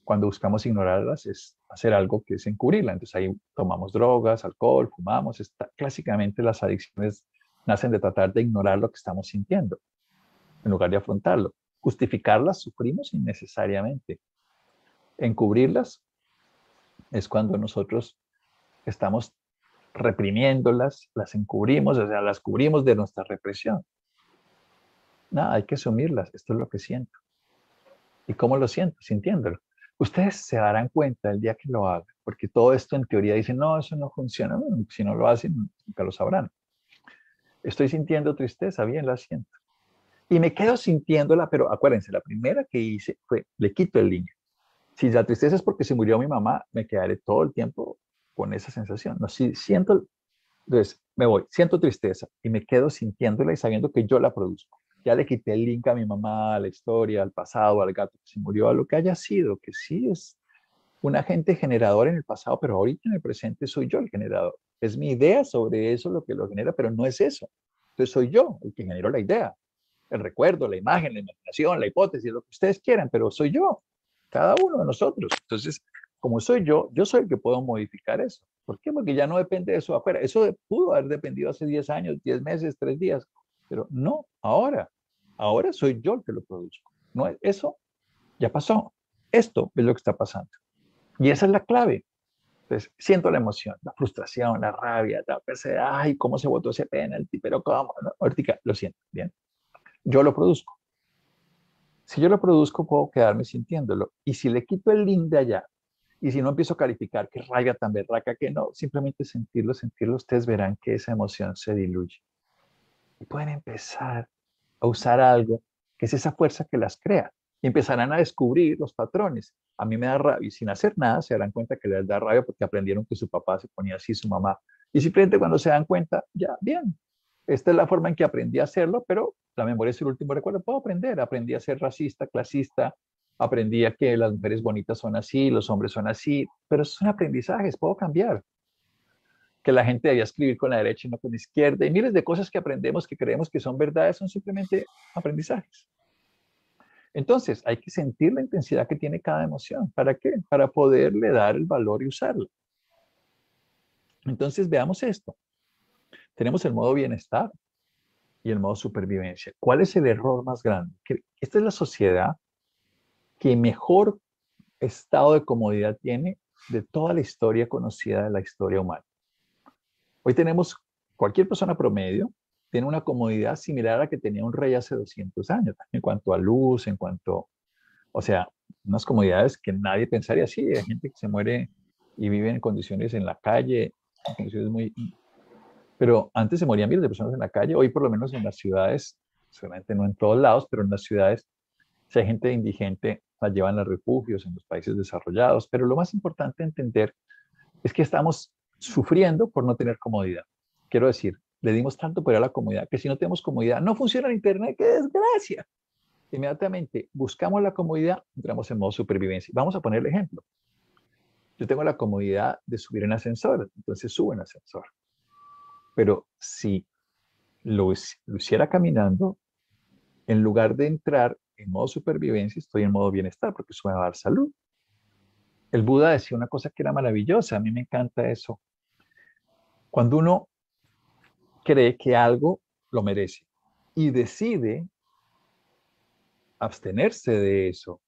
cuando buscamos ignorarlas es hacer algo que es encubrirla. Entonces ahí tomamos drogas, alcohol, fumamos. Clásicamente las adicciones nacen de tratar de ignorar lo que estamos sintiendo en lugar de afrontarlo. Justificarlas sufrimos innecesariamente. Encubrirlas es cuando nosotros estamos reprimiéndolas, las encubrimos, o sea, las cubrimos de nuestra represión. Nada, hay que asumirlas. Esto es lo que siento. ¿Y cómo lo siento? Sintiéndolo. Ustedes se darán cuenta el día que lo hagan, porque todo esto en teoría dicen, no, eso no funciona. Bueno, si no lo hacen, nunca lo sabrán. Estoy sintiendo tristeza, bien, la siento. Y me quedo sintiéndola, pero acuérdense, la primera que hice fue, le quito el link. Si la tristeza es porque se murió mi mamá, me quedaré todo el tiempo con esa sensación. No, si siento, entonces me voy, siento tristeza y me quedo sintiéndola y sabiendo que yo la produzco. Ya le quité el link a mi mamá, a la historia, al pasado, al gato que se murió, a lo que haya sido, que sí es un agente generador en el pasado, pero ahorita en el presente soy yo el generador. Es mi idea sobre eso lo que lo genera, pero no es eso. Entonces soy yo el que generó la idea, el recuerdo, la imagen, la imaginación, la hipótesis, lo que ustedes quieran, pero soy yo, cada uno de nosotros. Entonces, como soy yo soy el que puedo modificar eso. ¿Por qué? Porque ya no depende de eso afuera. Eso pudo haber dependido hace 10 años, 10 meses, 3 días, pero no, ahora. Ahora soy yo el que lo produzco. No, eso ya pasó. Esto es lo que está pasando. Y esa es la clave. Entonces, siento la emoción, la frustración, la rabia, ay, cómo se votó ese penalti, pero cómo, no, ahorita lo siento, bien. Yo lo produzco. Si yo lo produzco, puedo quedarme sintiéndolo. Y si le quito el link de allá, y si no empiezo a calificar qué rabia tan berraca, que no, simplemente sentirlo, sentirlo, ustedes verán que esa emoción se diluye. Y pueden empezar a usar algo que es esa fuerza que las crea. Y empezarán a descubrir los patrones. A mí me da rabia y sin hacer nada se darán cuenta que les da rabia porque aprendieron que su papá se ponía así, su mamá. Y simplemente cuando se dan cuenta, ya, bien, esta es la forma en que aprendí a hacerlo, pero la memoria es el último recuerdo. Puedo aprender. Aprendí a ser racista, clasista, aprendí a que las mujeres bonitas son así, los hombres son así, pero son aprendizajes, puedo cambiar. Que la gente debía escribir con la derecha y no con la izquierda, y miles de cosas que aprendemos que creemos que son verdades, son simplemente aprendizajes. Entonces, hay que sentir la intensidad que tiene cada emoción. ¿Para qué? Para poderle dar el valor y usarlo. Entonces, veamos esto. Tenemos el modo bienestar y el modo supervivencia. ¿Cuál es el error más grande? Que esta es la sociedad que mejor estado de comodidad tiene de toda la historia conocida de la historia humana. Hoy tenemos cualquier persona promedio tiene una comodidad similar a la que tenía un rey hace 200 años, en cuanto a luz, en cuanto, o sea, unas comodidades que nadie pensaría así. Hay gente que se muere y vive en condiciones en la calle, en condiciones muy... Pero antes se morían miles de personas en la calle, hoy por lo menos en las ciudades, seguramente no en todos lados, pero en las ciudades, si hay gente indigente, la llevan a refugios en los países desarrollados. Pero lo más importante entender es que estamos sufriendo por no tener comodidad. Quiero decir, le dimos tanto poder a la comodidad que si no tenemos comodidad, no funciona el Internet, ¡qué desgracia! Inmediatamente buscamos la comodidad, entramos en modo supervivencia. Vamos a poner el ejemplo. Yo tengo la comodidad de subir en ascensor, entonces subo en ascensor. Pero si lo hiciera caminando, en lugar de entrar en modo supervivencia, estoy en modo bienestar porque eso me va a dar salud. El Buda decía una cosa que era maravillosa, a mí me encanta eso. Cuando uno cree que algo lo merece y decide abstenerse de eso.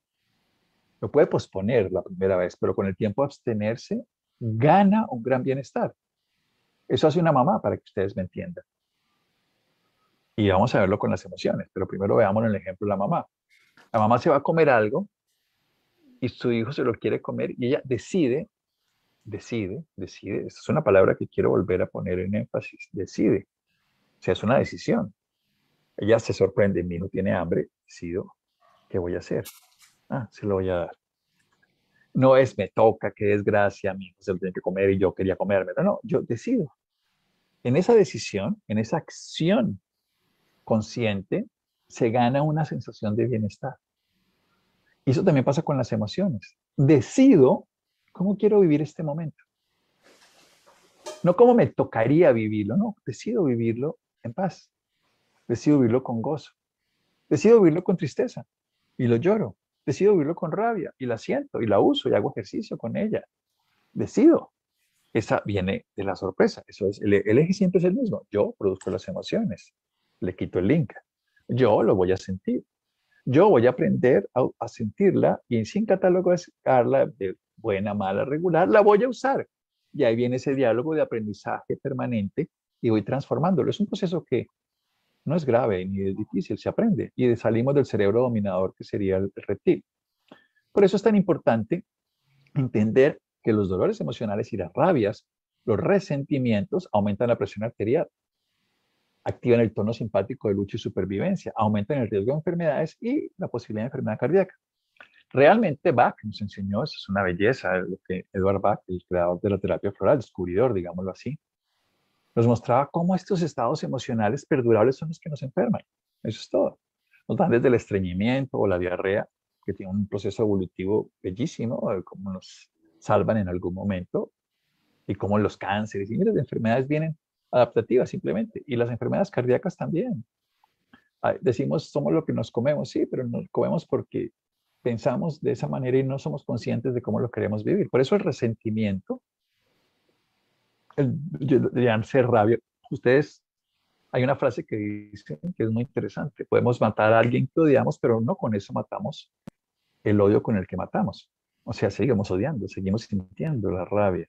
Lo puede posponer la primera vez, pero con el tiempo abstenerse gana un gran bienestar. Eso hace una mamá, para que ustedes me entiendan. Y vamos a verlo con las emociones, pero primero veamos el ejemplo de la mamá. La mamá se va a comer algo y su hijo se lo quiere comer y ella decide, esta es una palabra que quiero volver a poner en énfasis, decide. O sea, es una decisión. Ella se sorprende, mi hijo tiene hambre, decido, ¿qué voy a hacer? Ah, se lo voy a dar. No es me toca, qué desgracia, mi hijo se lo tiene que comer y yo quería comérmelo. No, yo decido. En esa decisión, en esa acción consciente, se gana una sensación de bienestar. Y eso también pasa con las emociones. Decido cómo quiero vivir este momento. No cómo me tocaría vivirlo, no. Decido vivirlo en paz. Decido vivirlo con gozo. Decido vivirlo con tristeza y lo lloro. Decido vivirlo con rabia y la siento y la uso y hago ejercicio con ella. Decido. Esa viene de la sorpresa. Eso es, el eje siempre es el mismo. Yo produzco las emociones. Le quito el link. Yo lo voy a sentir. Yo voy a aprender a sentirla y sin catalogarla de buena, mala, regular, la voy a usar. Y ahí viene ese diálogo de aprendizaje permanente y voy transformándolo. Es un proceso que no es grave ni es difícil, se aprende. Y salimos del cerebro dominador que sería el reptil. Por eso es tan importante entender que los dolores emocionales y las rabias, los resentimientos aumentan la presión arterial, activan el tono simpático de lucha y supervivencia, aumentan el riesgo de enfermedades y la posibilidad de enfermedad cardíaca. Realmente Bach nos enseñó, eso es una belleza, lo que Edward Bach, el creador de la terapia floral, descubridor, digámoslo así, nos mostraba cómo estos estados emocionales perdurables son los que nos enferman. Eso es todo. Nos dan desde el estreñimiento o la diarrea, que tiene un proceso evolutivo bellísimo, cómo nos salvan en algún momento, y cómo los cánceres y miles de enfermedades vienen adaptativas simplemente, y las enfermedades cardíacas también. Decimos, somos lo que nos comemos, sí, pero nos comemos porque pensamos de esa manera y no somos conscientes de cómo lo queremos vivir. Por eso el resentimiento, deberían ser rabia. Ustedes, hay una frase que dicen que es muy interesante. Podemos matar a alguien que odiamos, pero no con eso matamos el odio con el que matamos. O sea, seguimos odiando, seguimos sintiendo la rabia.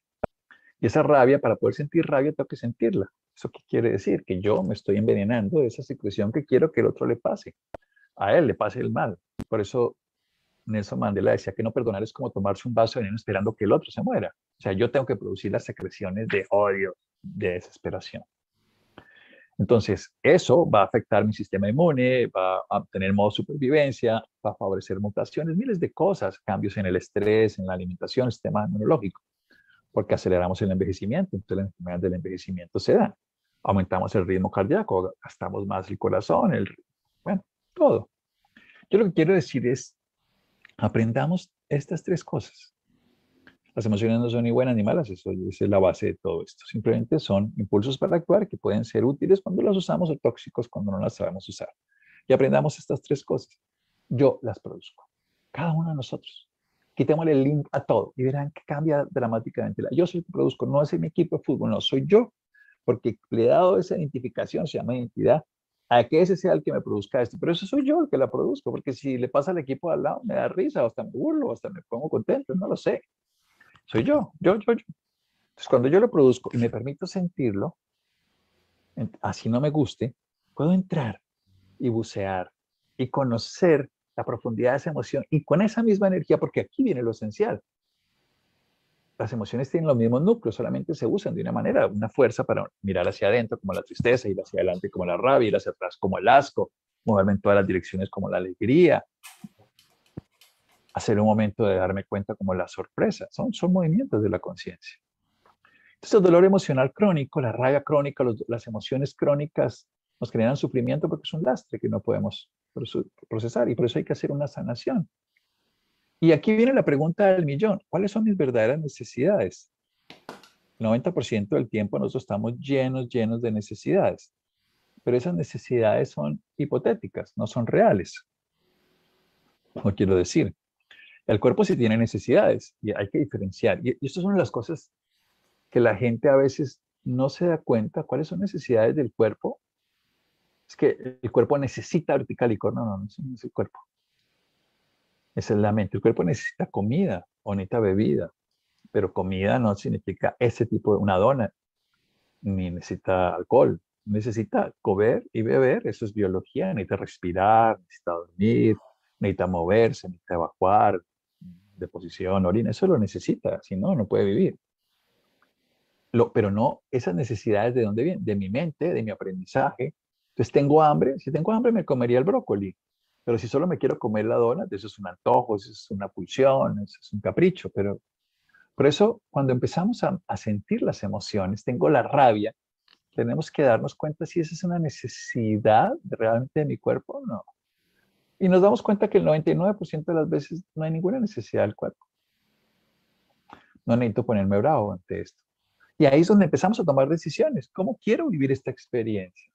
Y esa rabia, para poder sentir rabia, tengo que sentirla. ¿Eso qué quiere decir? Que yo me estoy envenenando de esa situación que quiero que el otro le pase. A él le pase el mal. Por eso Nelson Mandela decía que no perdonar es como tomarse un vaso de veneno esperando que el otro se muera. O sea, yo tengo que producir las secreciones de odio, de desesperación. Entonces, eso va a afectar mi sistema inmune, va a tener modo supervivencia, va a favorecer mutaciones, miles de cosas, cambios en el estrés, en la alimentación, el sistema inmunológico, porque aceleramos el envejecimiento, entonces las enfermedades del envejecimiento se dan. Aumentamos el ritmo cardíaco, gastamos más el corazón, bueno, todo. Yo lo que quiero decir es, aprendamos estas tres cosas. Las emociones no son ni buenas ni malas, eso es la base de todo esto. Simplemente son impulsos para actuar que pueden ser útiles cuando las usamos o tóxicos cuando no las sabemos usar. Y aprendamos estas tres cosas. Yo las produzco, cada uno de nosotros. Quitémosle el link a todo y verán que cambia dramáticamente. Yo soy el que produzco, no es mi equipo de fútbol, no, soy yo, porque le he dado esa identificación, se llama identidad, a que ese sea el que me produzca esto. Pero eso soy yo el que la produzco, porque si le pasa al equipo al lado, me da risa, o hasta me burlo, o hasta me pongo contento, no lo sé. Soy yo. Entonces, cuando yo lo produzco y me permito sentirlo, así no me guste, puedo entrar y bucear y conocer la profundidad de esa emoción y con esa misma energía, porque aquí viene lo esencial. Las emociones tienen los mismos núcleos, solamente se usan de una manera, una fuerza para mirar hacia adentro como la tristeza, ir hacia adelante como la rabia, ir hacia atrás como el asco, moverme en todas las direcciones como la alegría, hacer un momento de darme cuenta como la sorpresa. Son movimientos de la conciencia. Entonces, el dolor emocional crónico, la rabia crónica, las emociones crónicas nos generan sufrimiento porque es un lastre que no podemos procesar y por eso hay que hacer una sanación. Y aquí viene la pregunta del millón. ¿Cuáles son mis verdaderas necesidades? El 90% del tiempo nosotros estamos llenos de necesidades, pero esas necesidades son hipotéticas, no son reales. No quiero decir, el cuerpo sí tiene necesidades y hay que diferenciar. Y estas son las cosas que la gente a veces no se da cuenta cuáles son necesidades del cuerpo. Es que el cuerpo necesita vertical y no, no es el cuerpo. Esa es la mente. El cuerpo necesita comida o necesita bebida, pero comida no significa ese tipo de una dona, ni necesita alcohol. Necesita comer y beber, eso es biología. Necesita respirar, necesita dormir, necesita moverse, necesita evacuar de posición, orina, eso lo necesita, si no, no puede vivir. Pero no, esas necesidades de dónde vienen, de mi mente, de mi aprendizaje. Entonces tengo hambre, si tengo hambre me comería el brócoli, pero si solo me quiero comer la dona, eso es un antojo, eso es una pulsión, eso es un capricho, pero por eso cuando empezamos a sentir las emociones, tengo la rabia, tenemos que darnos cuenta si esa es una necesidad realmente de mi cuerpo o no. Y nos damos cuenta que el 99% de las veces no hay ninguna necesidad del cuerpo. No necesito ponerme bravo ante esto. Y ahí es donde empezamos a tomar decisiones. ¿Cómo quiero vivir esta experiencia?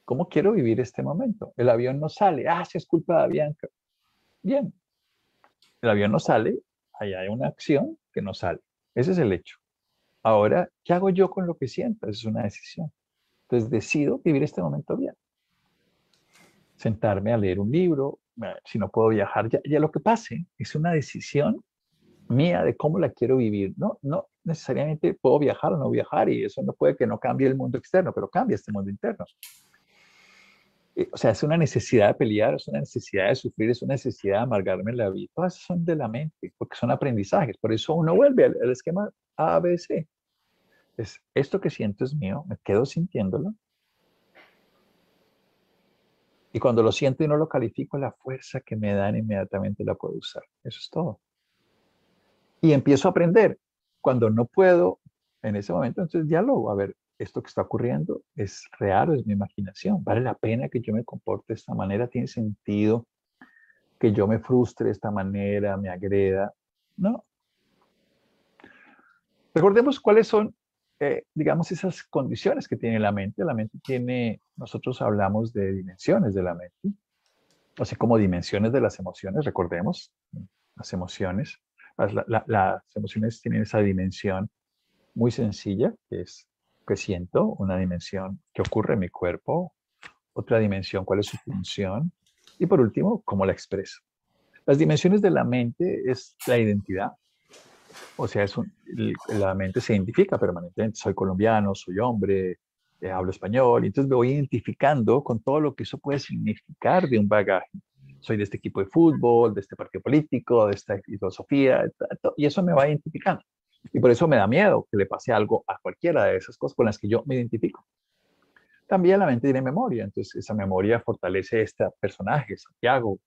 ¿Cómo quiero vivir este momento? El avión no sale. Ah, si es culpa de Avianca. Bien. El avión no sale. Ahí hay una acción que no sale. Ese es el hecho. Ahora, ¿qué hago yo con lo que siento? Esa es una decisión. Entonces decido vivir este momento bien. Sentarme a leer un libro. Si no puedo viajar, ya lo que pase es una decisión mía de cómo la quiero vivir. No necesariamente puedo viajar o no viajar y eso no puede que no cambie el mundo externo, pero cambia este mundo interno. O sea, es una necesidad de pelear, es una necesidad de sufrir, es una necesidad de amargarme la vida. Todas son de la mente, porque son aprendizajes. Por eso uno vuelve al esquema A, B, C. Es esto que siento es mío, me quedo sintiéndolo. Y cuando lo siento y no lo califico, la fuerza que me dan inmediatamente la puedo usar. Eso es todo. Y empiezo a aprender. Cuando no puedo, en ese momento, entonces diálogo. A ver, esto que está ocurriendo es real o es mi imaginación. ¿Vale la pena que yo me comporte de esta manera? ¿Tiene sentido que yo me frustre de esta manera, me agreda? No. Recordemos cuáles son, digamos, esas condiciones que tiene la mente. La mente tiene, nosotros hablamos de dimensiones de la mente, o sea, como dimensiones de las emociones. Recordemos, las emociones. Las emociones tienen esa dimensión muy sencilla, que es que siento, una dimensión que ocurre en mi cuerpo, otra dimensión, cuál es su función, y por último, cómo la expreso. Las dimensiones de la mente es la identidad, o sea, la mente se identifica permanentemente, soy colombiano, soy hombre, hablo español, y entonces me voy identificando con todo lo que eso puede significar de un bagaje. Soy de este equipo de fútbol, de este partido político, de esta filosofía, y eso me va identificando. Y por eso me da miedo que le pase algo a cualquiera de esas cosas con las que yo me identifico. También la mente tiene memoria, entonces esa memoria fortalece este personaje, Santiago,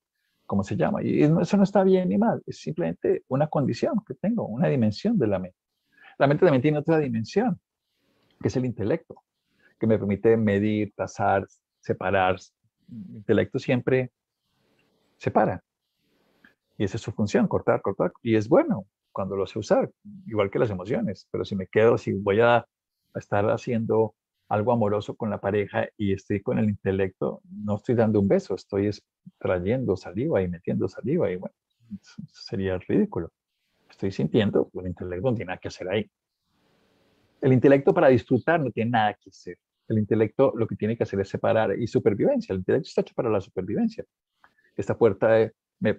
¿cómo se llama? Y eso no está bien ni mal, es simplemente una condición que tengo, una dimensión de la mente. La mente también tiene otra dimensión, que es el intelecto, que me permite medir, tasar, separar. El intelecto siempre separa, y esa es su función, cortar, cortar, y es bueno cuando lo sé usar, igual que las emociones, pero si me quedo, si voy a estar haciendo algo amoroso con la pareja y estoy con el intelecto, no estoy dando un beso, estoy trayendo saliva y metiendo saliva y bueno, sería ridículo. Estoy sintiendo, el intelecto no tiene nada que hacer ahí. El intelecto para disfrutar no tiene nada que hacer. El intelecto lo que tiene que hacer es separar y supervivencia. El intelecto está hecho para la supervivencia. Esta puerta,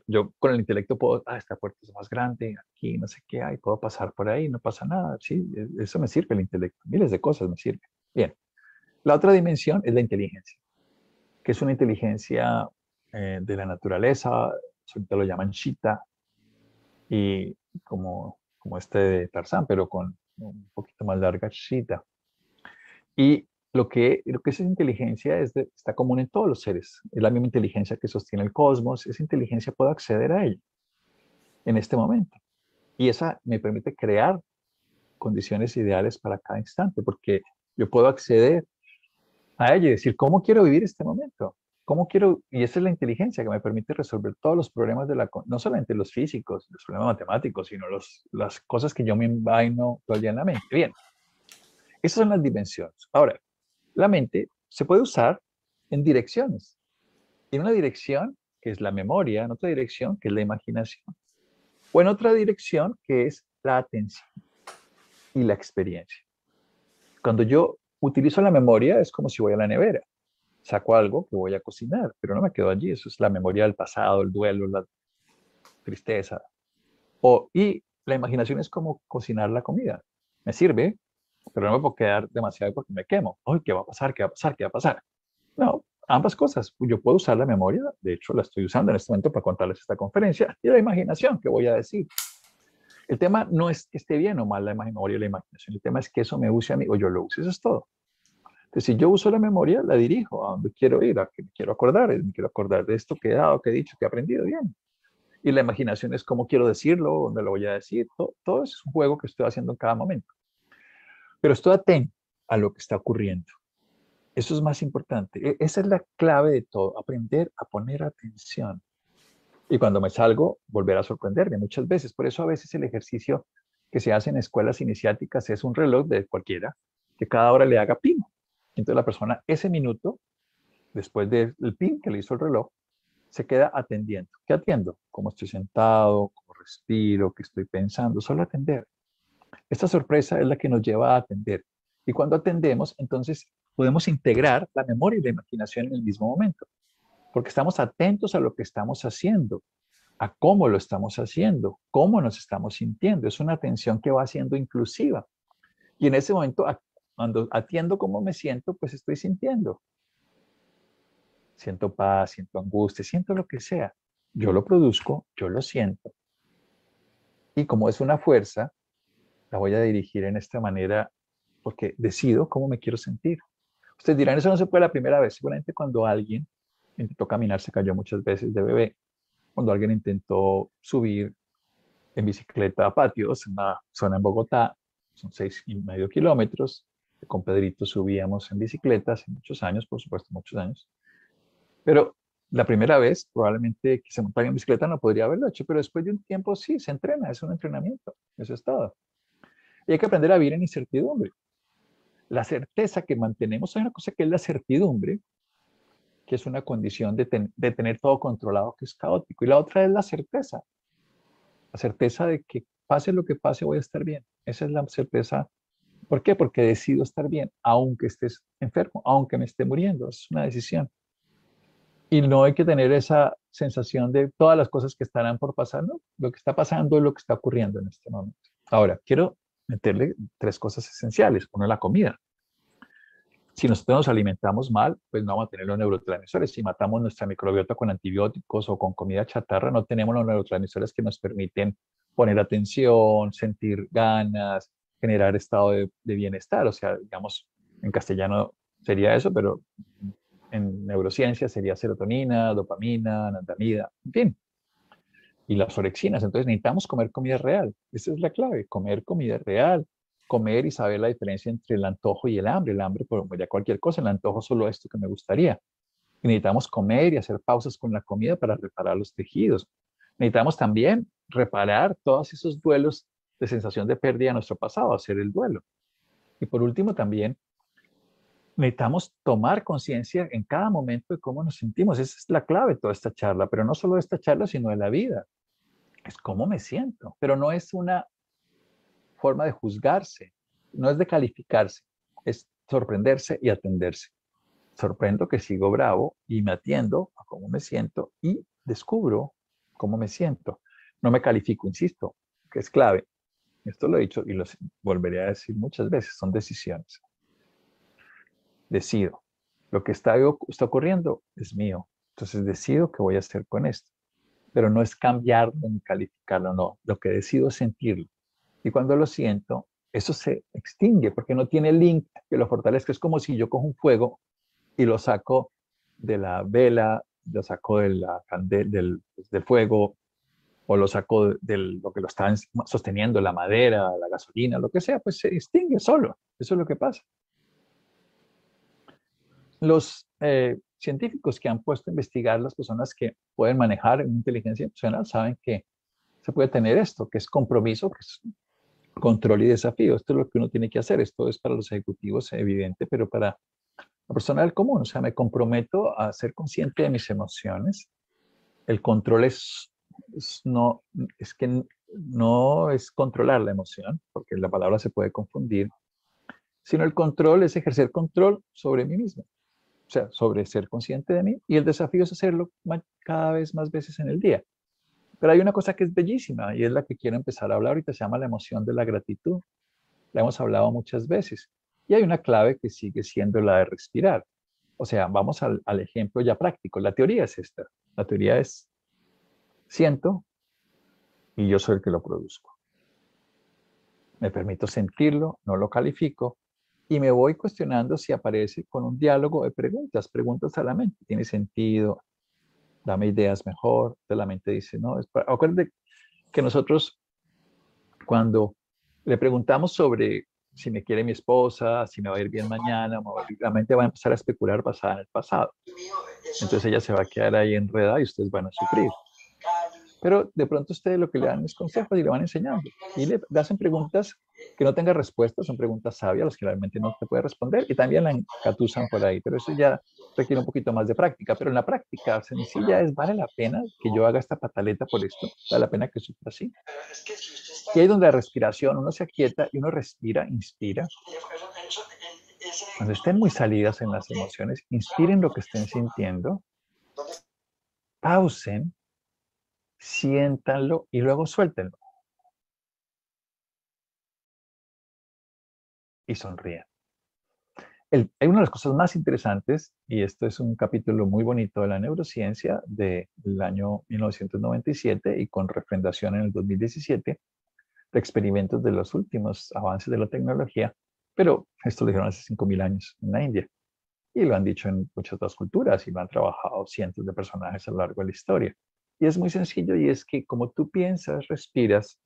yo con el intelecto puedo, esta puerta es más grande, aquí no sé qué hay, puedo pasar por ahí, no pasa nada. Sí, eso me sirve el intelecto. Miles de cosas me sirven. Bien. La otra dimensión es la inteligencia, que es una inteligencia de la naturaleza, ahorita lo llaman Shita, y como este de Tarzán, pero con un poquito más larga Shita. Y lo que es esa inteligencia está común en todos los seres. Es la misma inteligencia que sostiene el cosmos. Esa inteligencia puedo acceder a ella en este momento. Y esa me permite crear condiciones ideales para cada instante, porque yo puedo acceder a ella y decir, ¿cómo quiero vivir este momento? ¿Cómo quiero? Y esa es la inteligencia que me permite resolver todos los problemas no solamente los físicos, los problemas matemáticos, sino las cosas que yo me envaino todo el día en la mente. Bien, esas son las dimensiones. Ahora, la mente se puede usar en direcciones. En una dirección, que es la memoria, en otra dirección, que es la imaginación, o en otra dirección, que es la atención y la experiencia. Cuando yo utilizo la memoria, es como si voy a la nevera. Saco algo que voy a cocinar, pero no me quedo allí. Eso es la memoria del pasado, el duelo. tristeza. Y la imaginación es como cocinar la comida. Me sirve, pero no me puedo quedar demasiado porque me quemo. ¡Ay, qué va a pasar! ¿Qué va a pasar? ¿Qué va a pasar? No, ambas cosas. Yo puedo usar la memoria, de hecho la estoy usando en este momento para contarles esta conferencia, y la imaginación que voy a decir. El tema no es que esté bien o mal la memoria y la imaginación, el tema es que eso me use a mí o yo lo use, eso es todo. Entonces, si yo uso la memoria, la dirijo a donde quiero ir, a qué me quiero acordar de esto que he dado, que he dicho, que he aprendido bien. Y la imaginación es cómo quiero decirlo, dónde lo voy a decir, todo es un juego que estoy haciendo en cada momento. Pero estoy atento a lo que está ocurriendo. Eso es más importante. Esa es la clave de todo, aprender a poner atención. Y cuando me salgo, volver a sorprenderme muchas veces. Por eso a veces el ejercicio que se hace en escuelas iniciáticas es un reloj de cualquiera, que cada hora le haga ping. Entonces la persona ese minuto, después del ping que le hizo el reloj, se queda atendiendo. ¿Qué atiendo? ¿Cómo estoy sentado? ¿Cómo respiro? ¿Qué estoy pensando? Solo atender. Esta sorpresa es la que nos lleva a atender. Y cuando atendemos, entonces podemos integrar la memoria y la imaginación en el mismo momento, porque estamos atentos a lo que estamos haciendo, a cómo lo estamos haciendo, cómo nos estamos sintiendo. Es una atención que va siendo inclusiva. Y en ese momento, cuando atiendo cómo me siento, pues estoy sintiendo. Siento paz, siento angustia, siento lo que sea. Yo lo produzco, yo lo siento. Y como es una fuerza, la voy a dirigir en esta manera porque decido cómo me quiero sentir. Ustedes dirán, eso no se puede la primera vez. Seguramente cuando alguien intentó caminar, se cayó muchas veces de bebé. Cuando alguien intentó subir en bicicleta a patios, en una zona en Bogotá, son 6,5 kilómetros. Con Pedrito subíamos en bicicleta hace muchos años, por supuesto, muchos años. Pero la primera vez, probablemente que se montara en bicicleta no podría haberlo hecho, pero después de un tiempo sí, se entrena, es un entrenamiento, eso es todo. Y hay que aprender a vivir en incertidumbre. La certeza que mantenemos, hay una cosa que es la certidumbre, que es una condición de tener todo controlado, que es caótico. Y la otra es la certeza de que pase lo que pase, voy a estar bien. Esa es la certeza. ¿Por qué? Porque decido estar bien, aunque estés enfermo, aunque me esté muriendo. Es una decisión. Y no hay que tener esa sensación de todas las cosas que estarán por pasar, ¿no? Lo que está pasando es lo que está ocurriendo en este momento. Ahora, quiero meterle 3 cosas esenciales. Uno, la comida. Si nosotros nos alimentamos mal, pues no vamos a tener los neurotransmisores. Si matamos nuestra microbiota con antibióticos o con comida chatarra, no tenemos los neurotransmisores que nos permiten poner atención, sentir ganas, generar estado de bienestar. O sea, digamos, en castellano sería eso, pero en neurociencia sería serotonina, dopamina, anandamida, en fin, y las orexinas. Entonces necesitamos comer comida real. Esa es la clave, comer comida real, comer y saber la diferencia entre el antojo y el hambre. El hambre, pues ya cualquier cosa, el antojo solo esto que me gustaría. Y necesitamos comer y hacer pausas con la comida para reparar los tejidos. Necesitamos también reparar todos esos duelos de sensación de pérdida de nuestro pasado, hacer el duelo. Y por último también necesitamos tomar conciencia en cada momento de cómo nos sentimos. Esa es la clave de toda esta charla, pero no solo de esta charla, sino de la vida. Es cómo me siento, pero no es una forma de juzgarse, no es de calificarse, es sorprenderse y atenderse. Sorprendo que sigo bravo y me atiendo a cómo me siento y descubro cómo me siento. No me califico, insisto, que es clave. Esto lo he dicho y lo volveré a decir muchas veces, son decisiones. Decido. Lo que está ocurriendo es mío. Entonces decido qué voy a hacer con esto. Pero no es cambiarlo ni calificarlo, no. Lo que decido es sentirlo. Y cuando lo siento, eso se extingue porque no tiene link que lo fortalezca. Es como si yo cojo un fuego y lo saco de la vela, lo saco de del fuego, o lo saco de lo que lo está sosteniendo, la madera, la gasolina, lo que sea, pues se extingue solo. Eso es lo que pasa. Los científicos que han puesto a investigar las personas que pueden manejar inteligencia emocional saben que se puede tener esto, que es compromiso, que es control y desafío. Esto es lo que uno tiene que hacer. Esto es para los ejecutivos evidente, pero para la persona del común, o sea, me comprometo a ser consciente de mis emociones. El control no, es que no es controlar la emoción, porque la palabra se puede confundir, sino el control es ejercer control sobre mí mismo. O sea, sobre ser consciente de mí, y el desafío es hacerlo cada vez más veces en el día. Pero hay una cosa que es bellísima y es la que quiero empezar a hablar ahorita, se llama la emoción de la gratitud. La hemos hablado muchas veces. Y hay una clave que sigue siendo la de respirar. O sea, vamos al ejemplo ya práctico. La teoría es esta. La teoría es, siento y yo soy el que lo produzco. Me permito sentirlo, no lo califico y me voy cuestionando si aparece con un diálogo de preguntas, preguntas a la mente. ¿Tiene sentido? Dame ideas mejor. De la mente dice, no, acuérdate que nosotros cuando le preguntamos sobre si me quiere mi esposa, si me va a ir bien mañana, la mente va a empezar a especular basada en el pasado. Entonces ella se va a quedar ahí enredada y ustedes van a sufrir. Pero de pronto ustedes lo que le dan es consejos y le van enseñando. Y le hacen preguntas que no tengan respuestas, son preguntas sabias, las que realmente no te puede responder, y también la encatusan por ahí. Pero eso ya requiere un poquito más de práctica. Pero en la práctica sencilla es, ¿vale la pena que yo haga esta pataleta por esto? ¿Vale la pena que sufra así? Y ahí donde la respiración, uno se aquieta y uno respira, inspira. Cuando estén muy salidas en las emociones, inspiren lo que estén sintiendo, pausen, siéntanlo y luego suéltenlo. Y sonríen. Hay una de las cosas más interesantes, y esto es un capítulo muy bonito de la neurociencia del año 1997 y con refrendación en el 2017, de experimentos de los últimos avances de la tecnología, pero esto lo dijeron hace 5.000 años en la India. Y lo han dicho en muchas otras culturas y lo han trabajado cientos de personajes a lo largo de la historia. Y es muy sencillo y es que como tú piensas, respiras,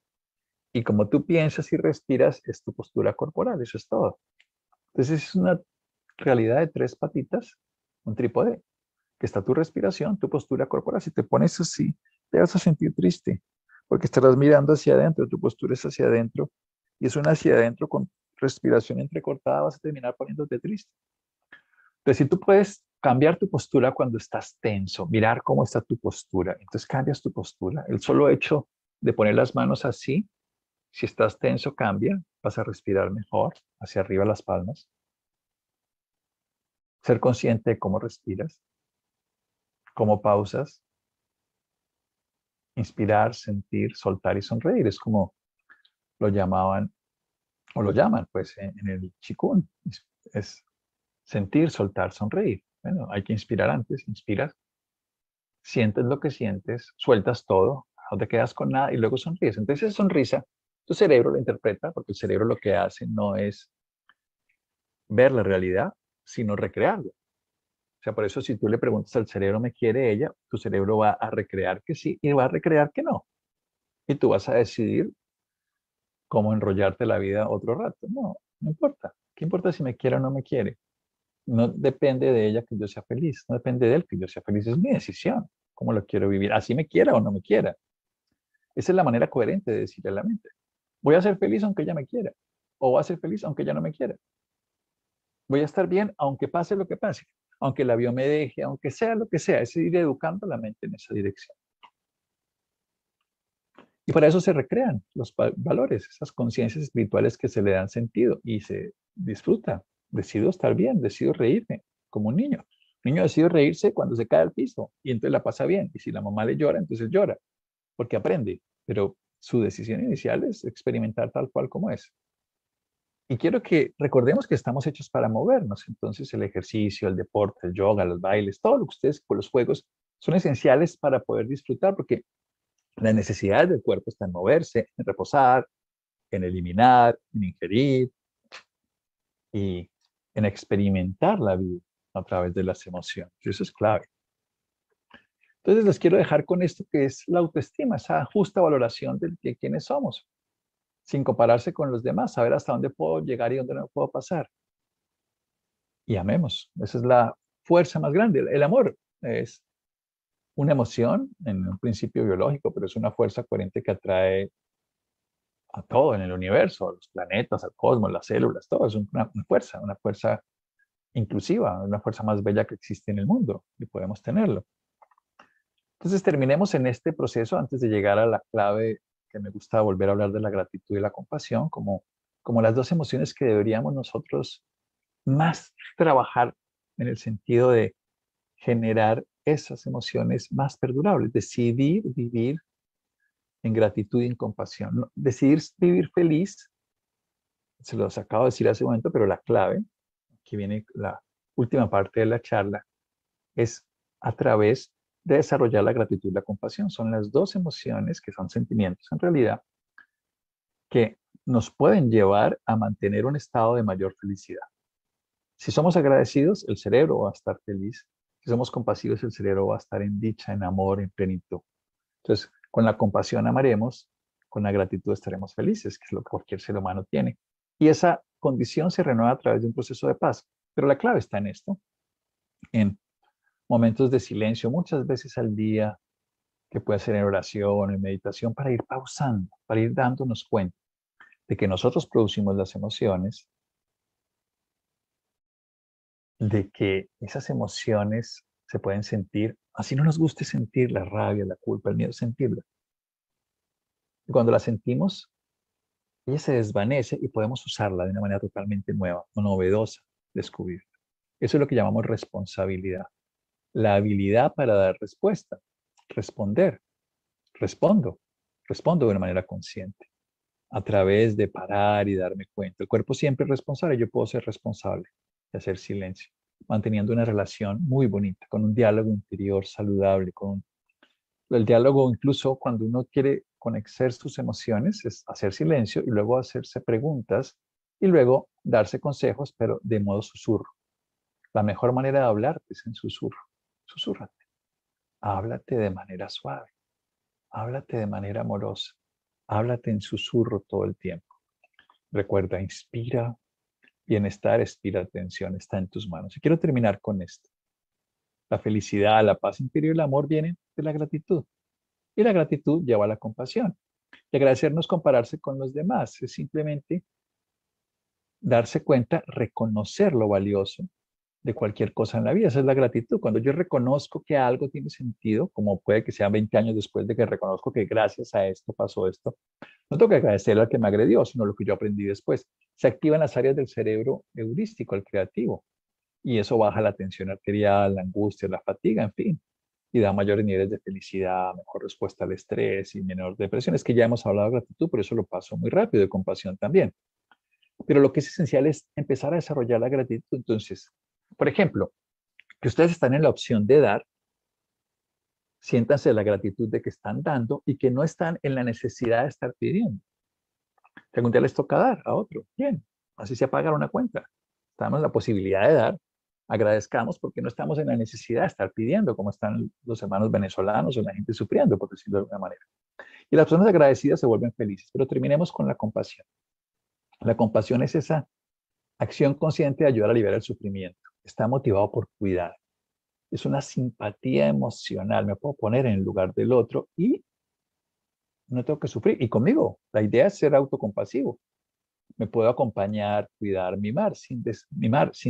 y como tú piensas y respiras, es tu postura corporal, eso es todo. Entonces es una realidad de tres patitas, un trípode, que está tu respiración, tu postura corporal. Si te pones así, te vas a sentir triste, porque estarás mirando hacia adentro, tu postura es hacia adentro, y es una hacia adentro con respiración entrecortada, vas a terminar poniéndote triste. Entonces, si tú puedes cambiar tu postura cuando estás tenso, mirar cómo está tu postura, entonces cambias tu postura. El solo hecho de poner las manos así, si estás tenso, cambia, vas a respirar mejor, hacia arriba las palmas. Ser consciente de cómo respiras, cómo pausas, inspirar, sentir, soltar y sonreír. Es como lo llamaban, o lo llaman, pues, en el Qigong. Es sentir, soltar, sonreír. Bueno, hay que inspirar antes, inspiras, sientes lo que sientes, sueltas todo, no te quedas con nada y luego sonríes. Entonces esa sonrisa, tu cerebro la interpreta, porque el cerebro lo que hace no es ver la realidad, sino recrearla. O sea, por eso si tú le preguntas al cerebro, ¿me quiere ella? Tu cerebro va a recrear que sí y va a recrear que no. Y tú vas a decidir cómo enrollarte la vida otro rato. No, no importa. ¿Qué importa si me quiere o no me quiere? No depende de ella que yo sea feliz, no depende de él que yo sea feliz, es mi decisión, cómo lo quiero vivir, así me quiera o no me quiera. Esa es la manera coherente de decirle a la mente, voy a ser feliz aunque ella me quiera, o voy a ser feliz aunque ella no me quiera. Voy a estar bien aunque pase lo que pase, aunque el avión me deje, aunque sea lo que sea, es ir educando a la mente en esa dirección. Y para eso se recrean los valores, esas conciencias espirituales que se le dan sentido y se disfruta. Decido estar bien, decido reírme como un niño. Un niño decide reírse cuando se cae al piso y entonces la pasa bien. Y si la mamá le llora, entonces llora, porque aprende. Pero su decisión inicial es experimentar tal cual como es. Y quiero que recordemos que estamos hechos para movernos. Entonces el ejercicio, el deporte, el yoga, los bailes, todo lo que ustedes con los juegos son esenciales para poder disfrutar, porque las necesidades del cuerpo están en moverse, en reposar, en eliminar, en ingerir y en experimentar la vida a través de las emociones. Eso es clave. Entonces les quiero dejar con esto que es la autoestima, esa justa valoración de quiénes somos, sin compararse con los demás, saber hasta dónde puedo llegar y dónde no puedo pasar. Y amemos. Esa es la fuerza más grande. El amor es una emoción en un principio biológico, pero es una fuerza coherente que atrae a todo en el universo, a los planetas, al cosmos, las células, todo es una fuerza inclusiva, una fuerza más bella que existe en el mundo y podemos tenerlo. Entonces terminemos en este proceso antes de llegar a la clave que me gusta volver a hablar de la gratitud y la compasión como las dos emociones que deberíamos nosotros más trabajar en el sentido de generar esas emociones más perdurables, decidir vivir en gratitud y en compasión. Decidir vivir feliz, se los acabo de decir hace un momento, pero la clave, que viene la última parte de la charla, es a través de desarrollar la gratitud y la compasión. Son las dos emociones, que son sentimientos en realidad, que nos pueden llevar a mantener un estado de mayor felicidad. Si somos agradecidos, el cerebro va a estar feliz. Si somos compasivos, el cerebro va a estar en dicha, en amor, en plenitud. Entonces, con la compasión amaremos, con la gratitud estaremos felices, que es lo que cualquier ser humano tiene. Y esa condición se renueva a través de un proceso de paz. Pero la clave está en esto, en momentos de silencio, muchas veces al día, que puede ser en oración, en meditación, para ir pausando, para ir dándonos cuenta de que nosotros producimos las emociones, de que esas emociones se pueden sentir, así no nos guste sentir la rabia, la culpa, el miedo, sentirla. Y cuando la sentimos, ella se desvanece y podemos usarla de una manera totalmente nueva o novedosa, descubierta. Eso es lo que llamamos responsabilidad. La habilidad para dar respuesta, responder, respondo, respondo de una manera consciente, a través de parar y darme cuenta. El cuerpo siempre es responsable, yo puedo ser responsable de hacer silencio, manteniendo una relación muy bonita, con un diálogo interior saludable, con el diálogo incluso cuando uno quiere conocer sus emociones, es hacer silencio y luego hacerse preguntas y luego darse consejos, pero de modo susurro. La mejor manera de hablarte es en susurro. Susúrrate. Háblate de manera suave. Háblate de manera amorosa. Háblate en susurro todo el tiempo. Recuerda, inspira bienestar, expira atención, está en tus manos. Y quiero terminar con esto. La felicidad, la paz interior y el amor vienen de la gratitud. Y la gratitud lleva a la compasión. Y agradecernos compararse con los demás. Es simplemente darse cuenta, reconocer lo valioso de cualquier cosa en la vida. Esa es la gratitud. Cuando yo reconozco que algo tiene sentido, como puede que sean 20 años después de que reconozco que gracias a esto pasó esto, no tengo que agradecerle al que me agredió, sino lo que yo aprendí después. Se activan las áreas del cerebro heurístico, el creativo, y eso baja la tensión arterial, la angustia, la fatiga, en fin, y da mayores niveles de felicidad, mejor respuesta al estrés y menor depresión. Es que ya hemos hablado de gratitud, por eso lo paso muy rápido, de compasión también. Pero lo que es esencial es empezar a desarrollar la gratitud. Entonces, por ejemplo, que ustedes están en la opción de dar, siéntanse la gratitud de que están dando y que no están en la necesidad de estar pidiendo. Si algún día les toca dar a otro, bien, así se paga una cuenta. Estamos en la posibilidad de dar, agradezcamos porque no estamos en la necesidad de estar pidiendo, como están los hermanos venezolanos o la gente sufriendo, por decirlo de alguna manera. Y las personas agradecidas se vuelven felices, pero terminemos con la compasión. La compasión es esa acción consciente de ayudar a aliviar el sufrimiento. Está motivado por cuidar. Es una simpatía emocional. Me puedo poner en el lugar del otro y no tengo que sufrir. Y conmigo, la idea es ser autocompasivo. Me puedo acompañar, cuidar, mimar sin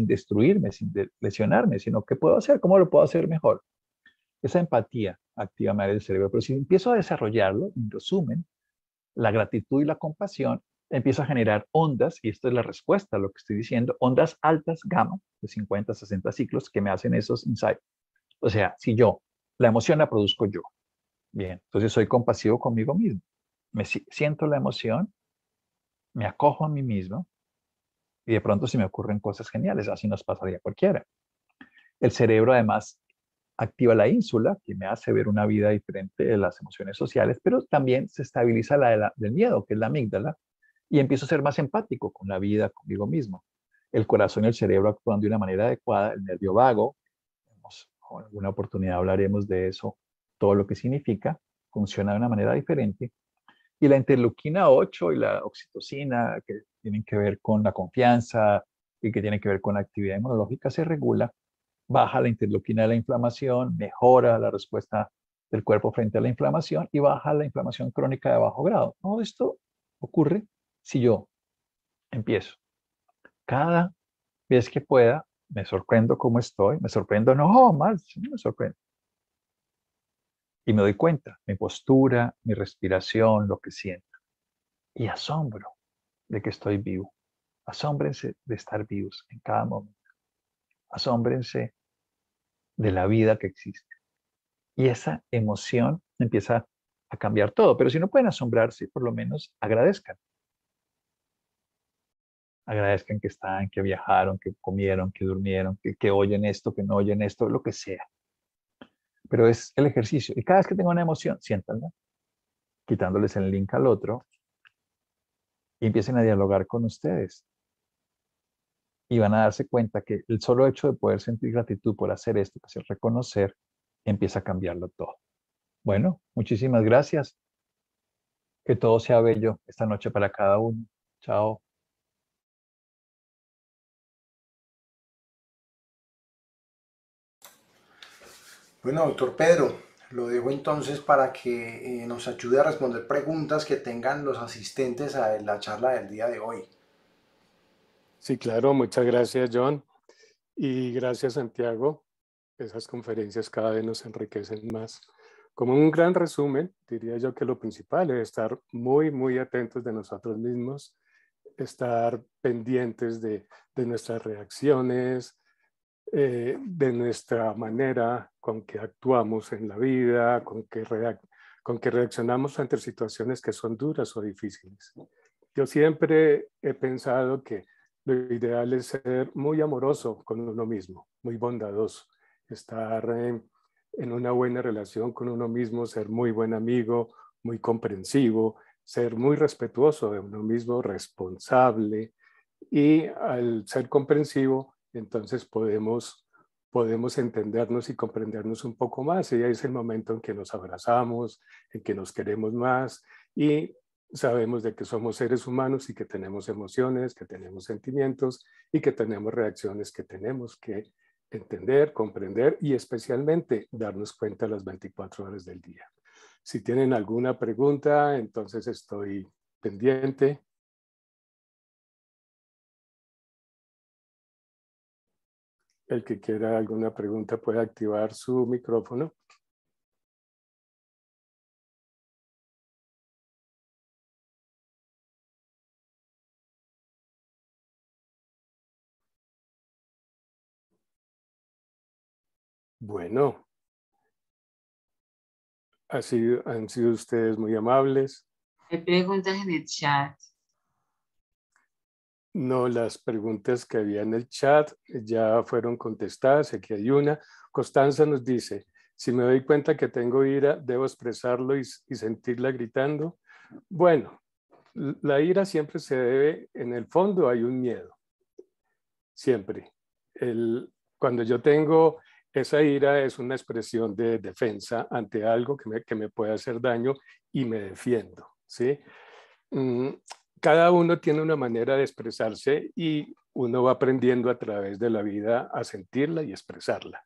destruirme, sin lesionarme, sino ¿qué puedo hacer? ¿Cómo lo puedo hacer mejor? Esa empatía activa más el cerebro. Pero si empiezo a desarrollarlo, en resumen, la gratitud y la compasión, empiezo a generar ondas, y esta es la respuesta a lo que estoy diciendo, ondas altas gamma de 50 a 60 ciclos que me hacen esos insights. O sea, si yo, la emoción la produzco yo, bien, entonces soy compasivo conmigo mismo. Siento la emoción, me acojo a mí mismo y de pronto se me ocurren cosas geniales, así nos pasaría a cualquiera. El cerebro además activa la ínsula, que me hace ver una vida diferente de las emociones sociales, pero también se estabiliza del miedo, que es la amígdala, y empiezo a ser más empático con la vida, conmigo mismo. El corazón y el cerebro actúan de una manera adecuada, el nervio vago, en alguna oportunidad hablaremos de eso, todo lo que significa, funciona de una manera diferente. Y la interleuquina 8 y la oxitocina, que tienen que ver con la confianza y que tienen que ver con la actividad inmunológica, se regula, baja la interleuquina de la inflamación, mejora la respuesta del cuerpo frente a la inflamación y baja la inflamación crónica de bajo grado. Todo esto ocurre si yo empiezo cada vez que pueda, me sorprendo cómo estoy, me sorprendo, no, más, sí me sorprendo. Y me doy cuenta, mi postura, mi respiración, lo que siento. Y asombro de que estoy vivo. Asómbrense de estar vivos en cada momento. Asómbrense de la vida que existe. Y esa emoción empieza a a cambiar todo. Pero si no pueden asombrarse, por lo menos agradezcan. Agradezcan que están, que viajaron, que comieron, que durmieron, que oyen esto, que no oyen esto, lo que sea. Pero es el ejercicio. Y cada vez que tengan una emoción, siéntanla, quitándoles el link al otro y empiecen a dialogar con ustedes. Y van a darse cuenta que el solo hecho de poder sentir gratitud por hacer esto, que es reconocer, empieza a cambiarlo todo. Bueno, muchísimas gracias. Que todo sea bello esta noche para cada uno. Chao. Bueno, doctor Pedro, lo dejo entonces para que nos ayude a responder preguntas que tengan los asistentes a la charla del día de hoy. Sí, claro, muchas gracias, John. Y gracias, Santiago. Esas conferencias cada vez nos enriquecen más. Como un gran resumen, diría yo que lo principal es estar muy, muy atentos de nosotros mismos, estar pendientes de nuestras reacciones, de nuestra manera con que actuamos en la vida, con que reaccionamos ante situaciones que son duras o difíciles. Yo siempre he pensado que lo ideal es ser muy amoroso con uno mismo, muy bondadoso, estar en una buena relación con uno mismo, ser muy buen amigo, muy comprensivo, ser muy respetuoso de uno mismo, responsable, y al ser comprensivo, entonces podemos entendernos y comprendernos un poco más, y ahí es el momento en que nos abrazamos, en que nos queremos más y sabemos de que somos seres humanos y que tenemos emociones, que tenemos sentimientos y que tenemos reacciones que tenemos que entender, comprender y especialmente darnos cuenta las 24 horas del día. Si tienen alguna pregunta, entonces estoy pendiente. El que quiera alguna pregunta puede activar su micrófono. Bueno, han sido ustedes muy amables. Hay preguntas en el chat. No, las preguntas que había en el chat ya fueron contestadas. Aquí hay una. Constanza nos dice, si me doy cuenta que tengo ira, ¿debo expresarlo y sentirla gritando? Bueno, la ira siempre se debe, en el fondo hay un miedo, siempre. Cuando yo tengo esa ira es una expresión de defensa ante algo que me puede hacer daño y me defiendo, ¿sí? Cada uno tiene una manera de expresarse y uno va aprendiendo a través de la vida a sentirla y expresarla.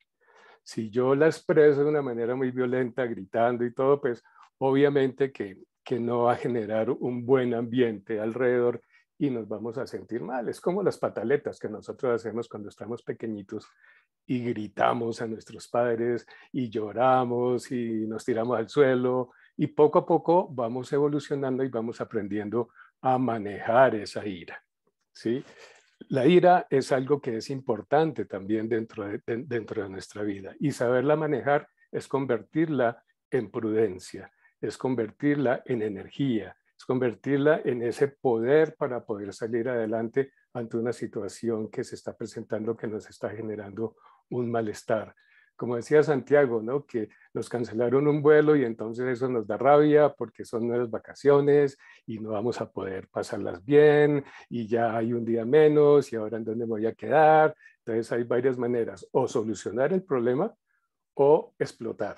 Si yo la expreso de una manera muy violenta, gritando y todo, pues obviamente que no va a generar un buen ambiente alrededor y nos vamos a sentir mal. Es como las pataletas que nosotros hacemos cuando estamos pequeñitos y gritamos a nuestros padres y lloramos y nos tiramos al suelo y poco a poco vamos evolucionando y vamos aprendiendo a manejar esa ira, ¿sí? La ira es algo que es importante también dentro de nuestra vida y saberla manejar es convertirla en prudencia, es convertirla en energía, es convertirla en ese poder para poder salir adelante ante una situación que se está presentando que nos está generando un malestar. Como decía Santiago, ¿no? Que nos cancelaron un vuelo y entonces eso nos da rabia porque son nuevas vacaciones y no vamos a poder pasarlas bien y ya hay un día menos y ahora en dónde me voy a quedar. Entonces hay varias maneras, o solucionar el problema o explotar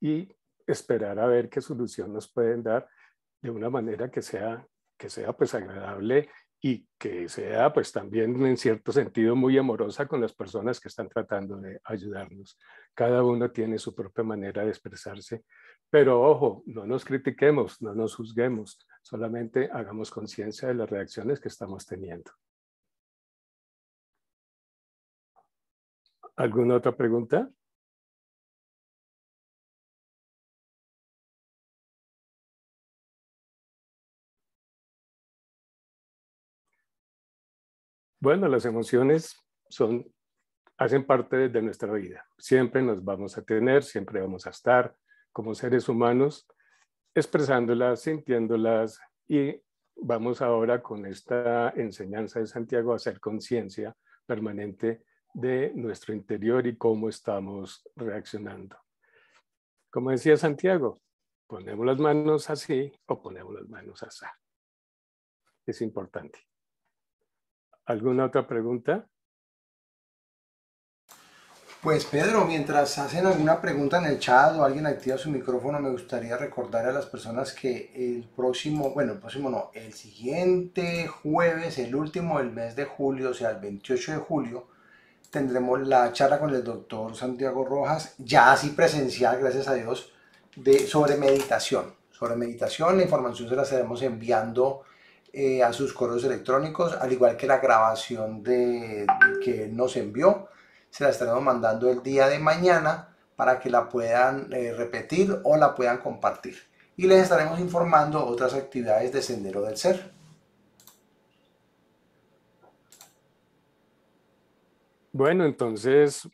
y esperar a ver qué solución nos pueden dar de una manera que sea pues agradable y que sea pues también en cierto sentido muy amorosa con las personas que están tratando de ayudarnos. Cada uno tiene su propia manera de expresarse, pero ojo, no nos critiquemos, no nos juzguemos, solamente hagamos conciencia de las reacciones que estamos teniendo. ¿Alguna otra pregunta? Bueno, las emociones hacen parte de nuestra vida. Siempre nos vamos a tener, siempre vamos a estar como seres humanos. expresándolas, sintiéndolas, y vamos ahora con esta enseñanza de Santiago a hacer conciencia permanente de nuestro interior y cómo estamos reaccionando. Como decía Santiago, ponemos las manos así o ponemos las manos así. Es importante. ¿Alguna otra pregunta? Pues Pedro, mientras hacen alguna pregunta en el chat o alguien activa su micrófono, me gustaría recordar a las personas que el siguiente jueves, el último del mes de julio, o sea, el 28 de julio, tendremos la charla con el doctor Santiago Rojas, ya así presencial, gracias a Dios, sobre meditación. Sobre meditación, la información se la estaremos enviando a sus correos electrónicos, al igual que la grabación que él nos envió. Se la estaremos mandando el día de mañana para que la puedan repetir o la puedan compartir. Y les estaremos informando otras actividades de Sendero del Ser. Bueno, entonces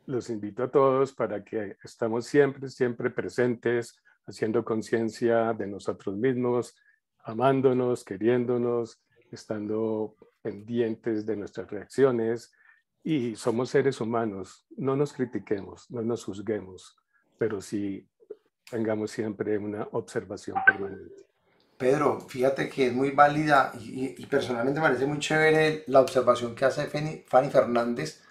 los invito a todos para que estamos siempre presentes, haciendo conciencia de nosotros mismos, amándonos, queriéndonos, estando pendientes de nuestras reacciones. Y somos seres humanos, no nos critiquemos, no nos juzguemos, pero sí tengamos siempre una observación permanente. Pedro, fíjate que es muy válida y personalmente me parece muy chévere la observación que hace Fanny Fernández,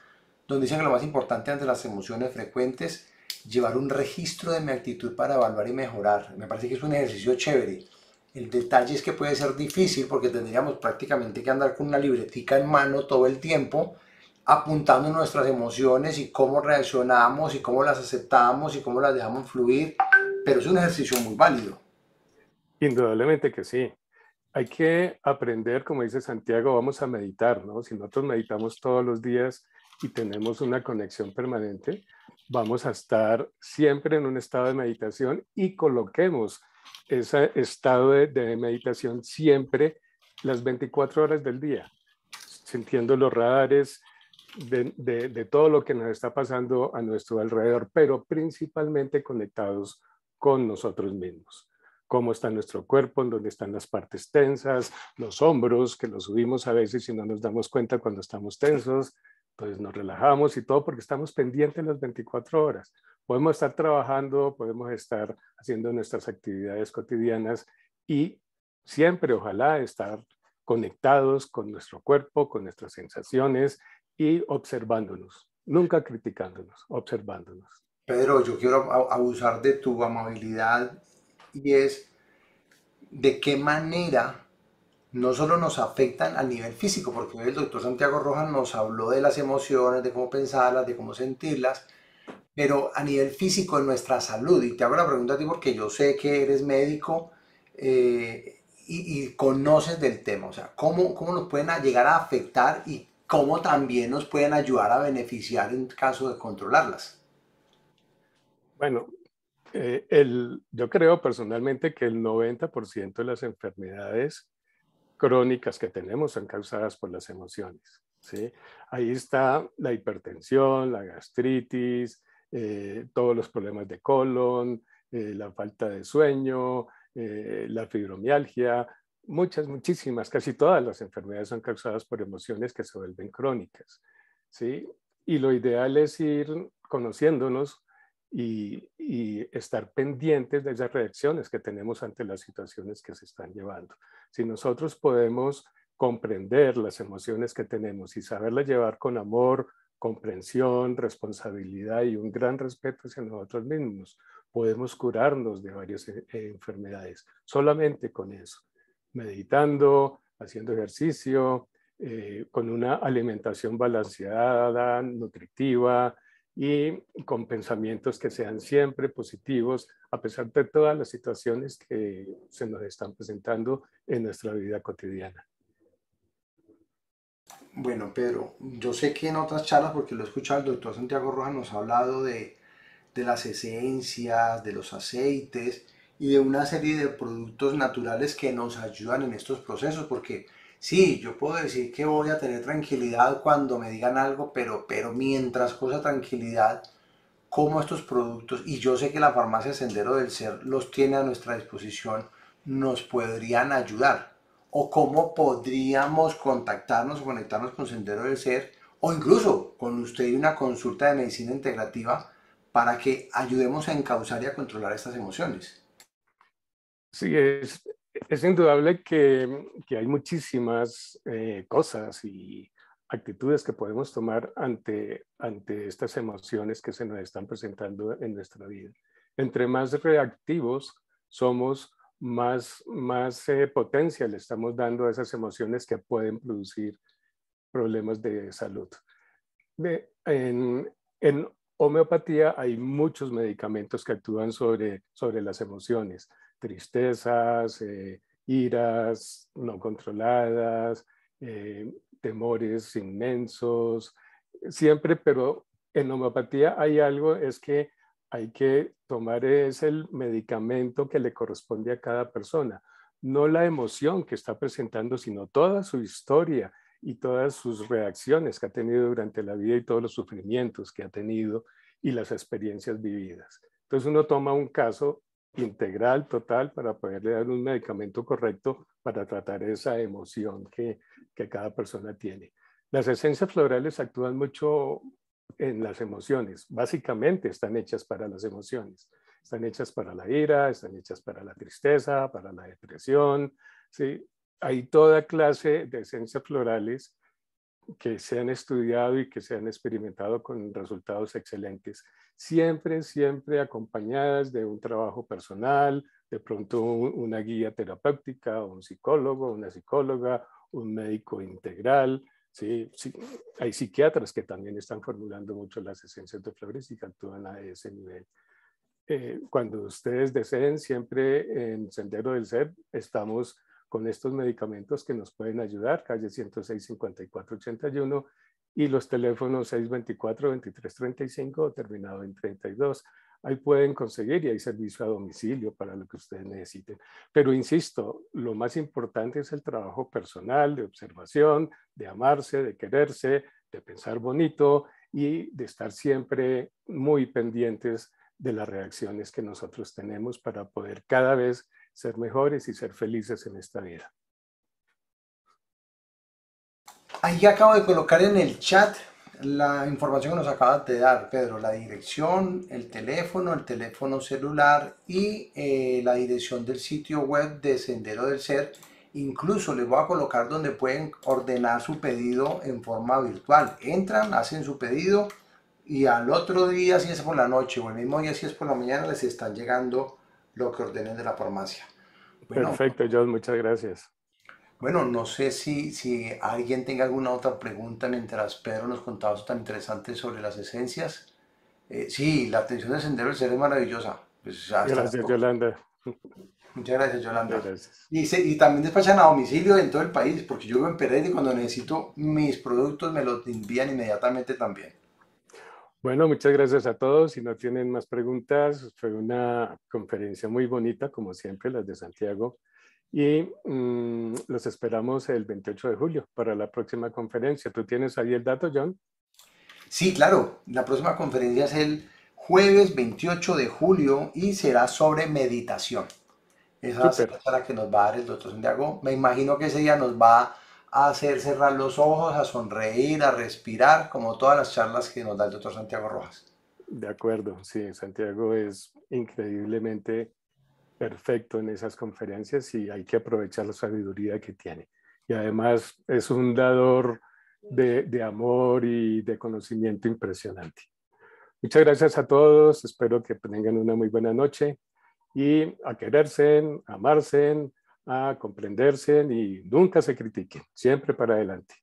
donde dice que lo más importante ante las emociones frecuentes, llevar un registro de mi actitud para evaluar y mejorar. Me parece que es un ejercicio chévere. El detalle es que puede ser difícil porque tendríamos prácticamente que andar con una libretica en mano todo el tiempo, apuntando nuestras emociones y cómo reaccionamos y cómo las aceptamos y cómo las dejamos fluir, pero es un ejercicio muy válido. Indudablemente que sí. Hay que aprender, como dice Santiago, vamos a meditar, ¿no? Si nosotros meditamos todos los días y tenemos una conexión permanente, vamos a estar siempre en un estado de meditación y coloquemos ese estado de meditación siempre las 24 horas del día, sintiendo los radares de todo lo que nos está pasando a nuestro alrededor, pero principalmente conectados con nosotros mismos. Cómo está nuestro cuerpo, en dónde están las partes tensas, los hombros, que los subimos a veces y no nos damos cuenta cuando estamos tensos, entonces nos relajamos y todo porque estamos pendientes las 24 horas. Podemos estar trabajando, podemos estar haciendo nuestras actividades cotidianas y siempre, ojalá, estar conectados con nuestro cuerpo, con nuestras sensaciones y observándonos, nunca criticándonos, observándonos. Pedro, yo quiero abusar de tu amabilidad y es de qué manera no solo nos afectan a nivel físico, porque hoy el doctor Santiago Rojas nos habló de las emociones, de cómo pensarlas, de cómo sentirlas, pero a nivel físico en nuestra salud. Y te hago la pregunta a ti porque yo sé que eres médico y conoces del tema. O sea, ¿cómo nos pueden llegar a afectar y cómo también nos pueden ayudar a beneficiar en caso de controlarlas? Bueno, yo creo personalmente que el 90% de las enfermedades crónicas que tenemos son causadas por las emociones, ¿sí? Ahí está la hipertensión, la gastritis, todos los problemas de colon, la falta de sueño, la fibromialgia, muchísimas, casi todas las enfermedades son causadas por emociones que se vuelven crónicas, ¿sí? Y lo ideal es ir conociéndonos y estar pendientes de esas reacciones que tenemos ante las situaciones que se están llevando. Si nosotros podemos comprender las emociones que tenemos y saberlas llevar con amor, comprensión, responsabilidad y un gran respeto hacia nosotros mismos, podemos curarnos de varias enfermedades, solamente con eso, meditando, haciendo ejercicio, con una alimentación balanceada, nutritiva, y con pensamientos que sean siempre positivos, a pesar de todas las situaciones que se nos están presentando en nuestra vida cotidiana. Bueno, Pedro, yo sé que en otras charlas, porque lo he escuchado, el doctor Santiago Rojas nos ha hablado de las esencias, de los aceites y de una serie de productos naturales que nos ayudan en estos procesos, porque sí, yo puedo decir que voy a tener tranquilidad cuando me digan algo, pero mientras cosa tranquilidad, cómo estos productos, y yo sé que la farmacia Sendero del Ser los tiene a nuestra disposición, nos podrían ayudar, o cómo podríamos contactarnos o conectarnos con Sendero del Ser, o incluso con usted y una consulta de medicina integrativa para que ayudemos a encauzar y a controlar estas emociones. Sí, es indudable que hay muchísimas cosas y actitudes que podemos tomar ante estas emociones que se nos están presentando en nuestra vida. Entre más reactivos somos, más potencia le estamos dando a esas emociones que pueden producir problemas de salud. En homeopatía hay muchos medicamentos que actúan sobre las emociones, tristezas, iras no controladas, temores inmensos, siempre, pero en homeopatía hay algo, es que hay que tomar el medicamento que le corresponde a cada persona, no la emoción que está presentando, sino toda su historia y todas sus reacciones que ha tenido durante la vida y todos los sufrimientos que ha tenido y las experiencias vividas. Entonces uno toma un caso integral, total, para poderle dar un medicamento correcto para tratar esa emoción que cada persona tiene. Las esencias florales actúan mucho en las emociones. Básicamente están hechas para las emociones. Están hechas para la ira, están hechas para la tristeza, para la depresión, ¿sí? Hay toda clase de esencias florales que se han estudiado y que se han experimentado con resultados excelentes, siempre acompañadas de un trabajo personal, de pronto una guía terapéutica, un psicólogo, una psicóloga, un médico integral. Sí, hay psiquiatras que también están formulando mucho las esencias de flores y que actúan a ese nivel. Cuando ustedes deseen, siempre en Sendero del Ser estamos con estos medicamentos que nos pueden ayudar, calle 106-5481 y los teléfonos 624-2335 terminado en 32. Ahí pueden conseguir y hay servicio a domicilio para lo que ustedes necesiten. Pero insisto, lo más importante es el trabajo personal, de observación, de amarse, de quererse, de pensar bonito y de estar siempre muy pendientes de las reacciones que nosotros tenemos para poder cada vez ser mejores y ser felices en esta vida. Ahí acabo de colocar en el chat la información que nos acabas de dar, Pedro, la dirección, el teléfono celular y la dirección del sitio web de Sendero del Ser. Incluso les voy a colocar donde pueden ordenar su pedido en forma virtual. Entran, hacen su pedido y al otro día, si es por la noche o el mismo día, si es por la mañana, les están llegando lo que ordenen de la farmacia. Bueno, perfecto, John, muchas gracias. Bueno, no sé si alguien tenga alguna otra pregunta mientras Pedro nos contaba eso tan interesante sobre las esencias. Sí, la atención de Sendero del Ser es maravillosa. Pues Gracias, Yolanda. Muchas gracias, Yolanda. Gracias. Y también despachan a domicilio en todo el país, porque yo vivo en Pereira y cuando necesito mis productos me los envían inmediatamente también. Bueno, muchas gracias a todos. Si no tienen más preguntas, fue una conferencia muy bonita, como siempre, las de Santiago. Y los esperamos el 28 de julio para la próxima conferencia. ¿Tú tienes ahí el dato, John? Sí, claro. La próxima conferencia es el jueves 28 de julio y será sobre meditación. Esa Súper. es la que nos va a dar el doctor Santiago. Me imagino que ese día nos va a hacer cerrar los ojos, a sonreír, a respirar, como todas las charlas que nos da el doctor Santiago Rojas. De acuerdo, sí, Santiago es increíblemente perfecto en esas conferencias y hay que aprovechar la sabiduría que tiene. Y además es un dador de amor y de conocimiento impresionante. Muchas gracias a todos, espero que tengan una muy buena noche y a quererse, a amarse, a comprenderse y nunca se critiquen, siempre para adelante.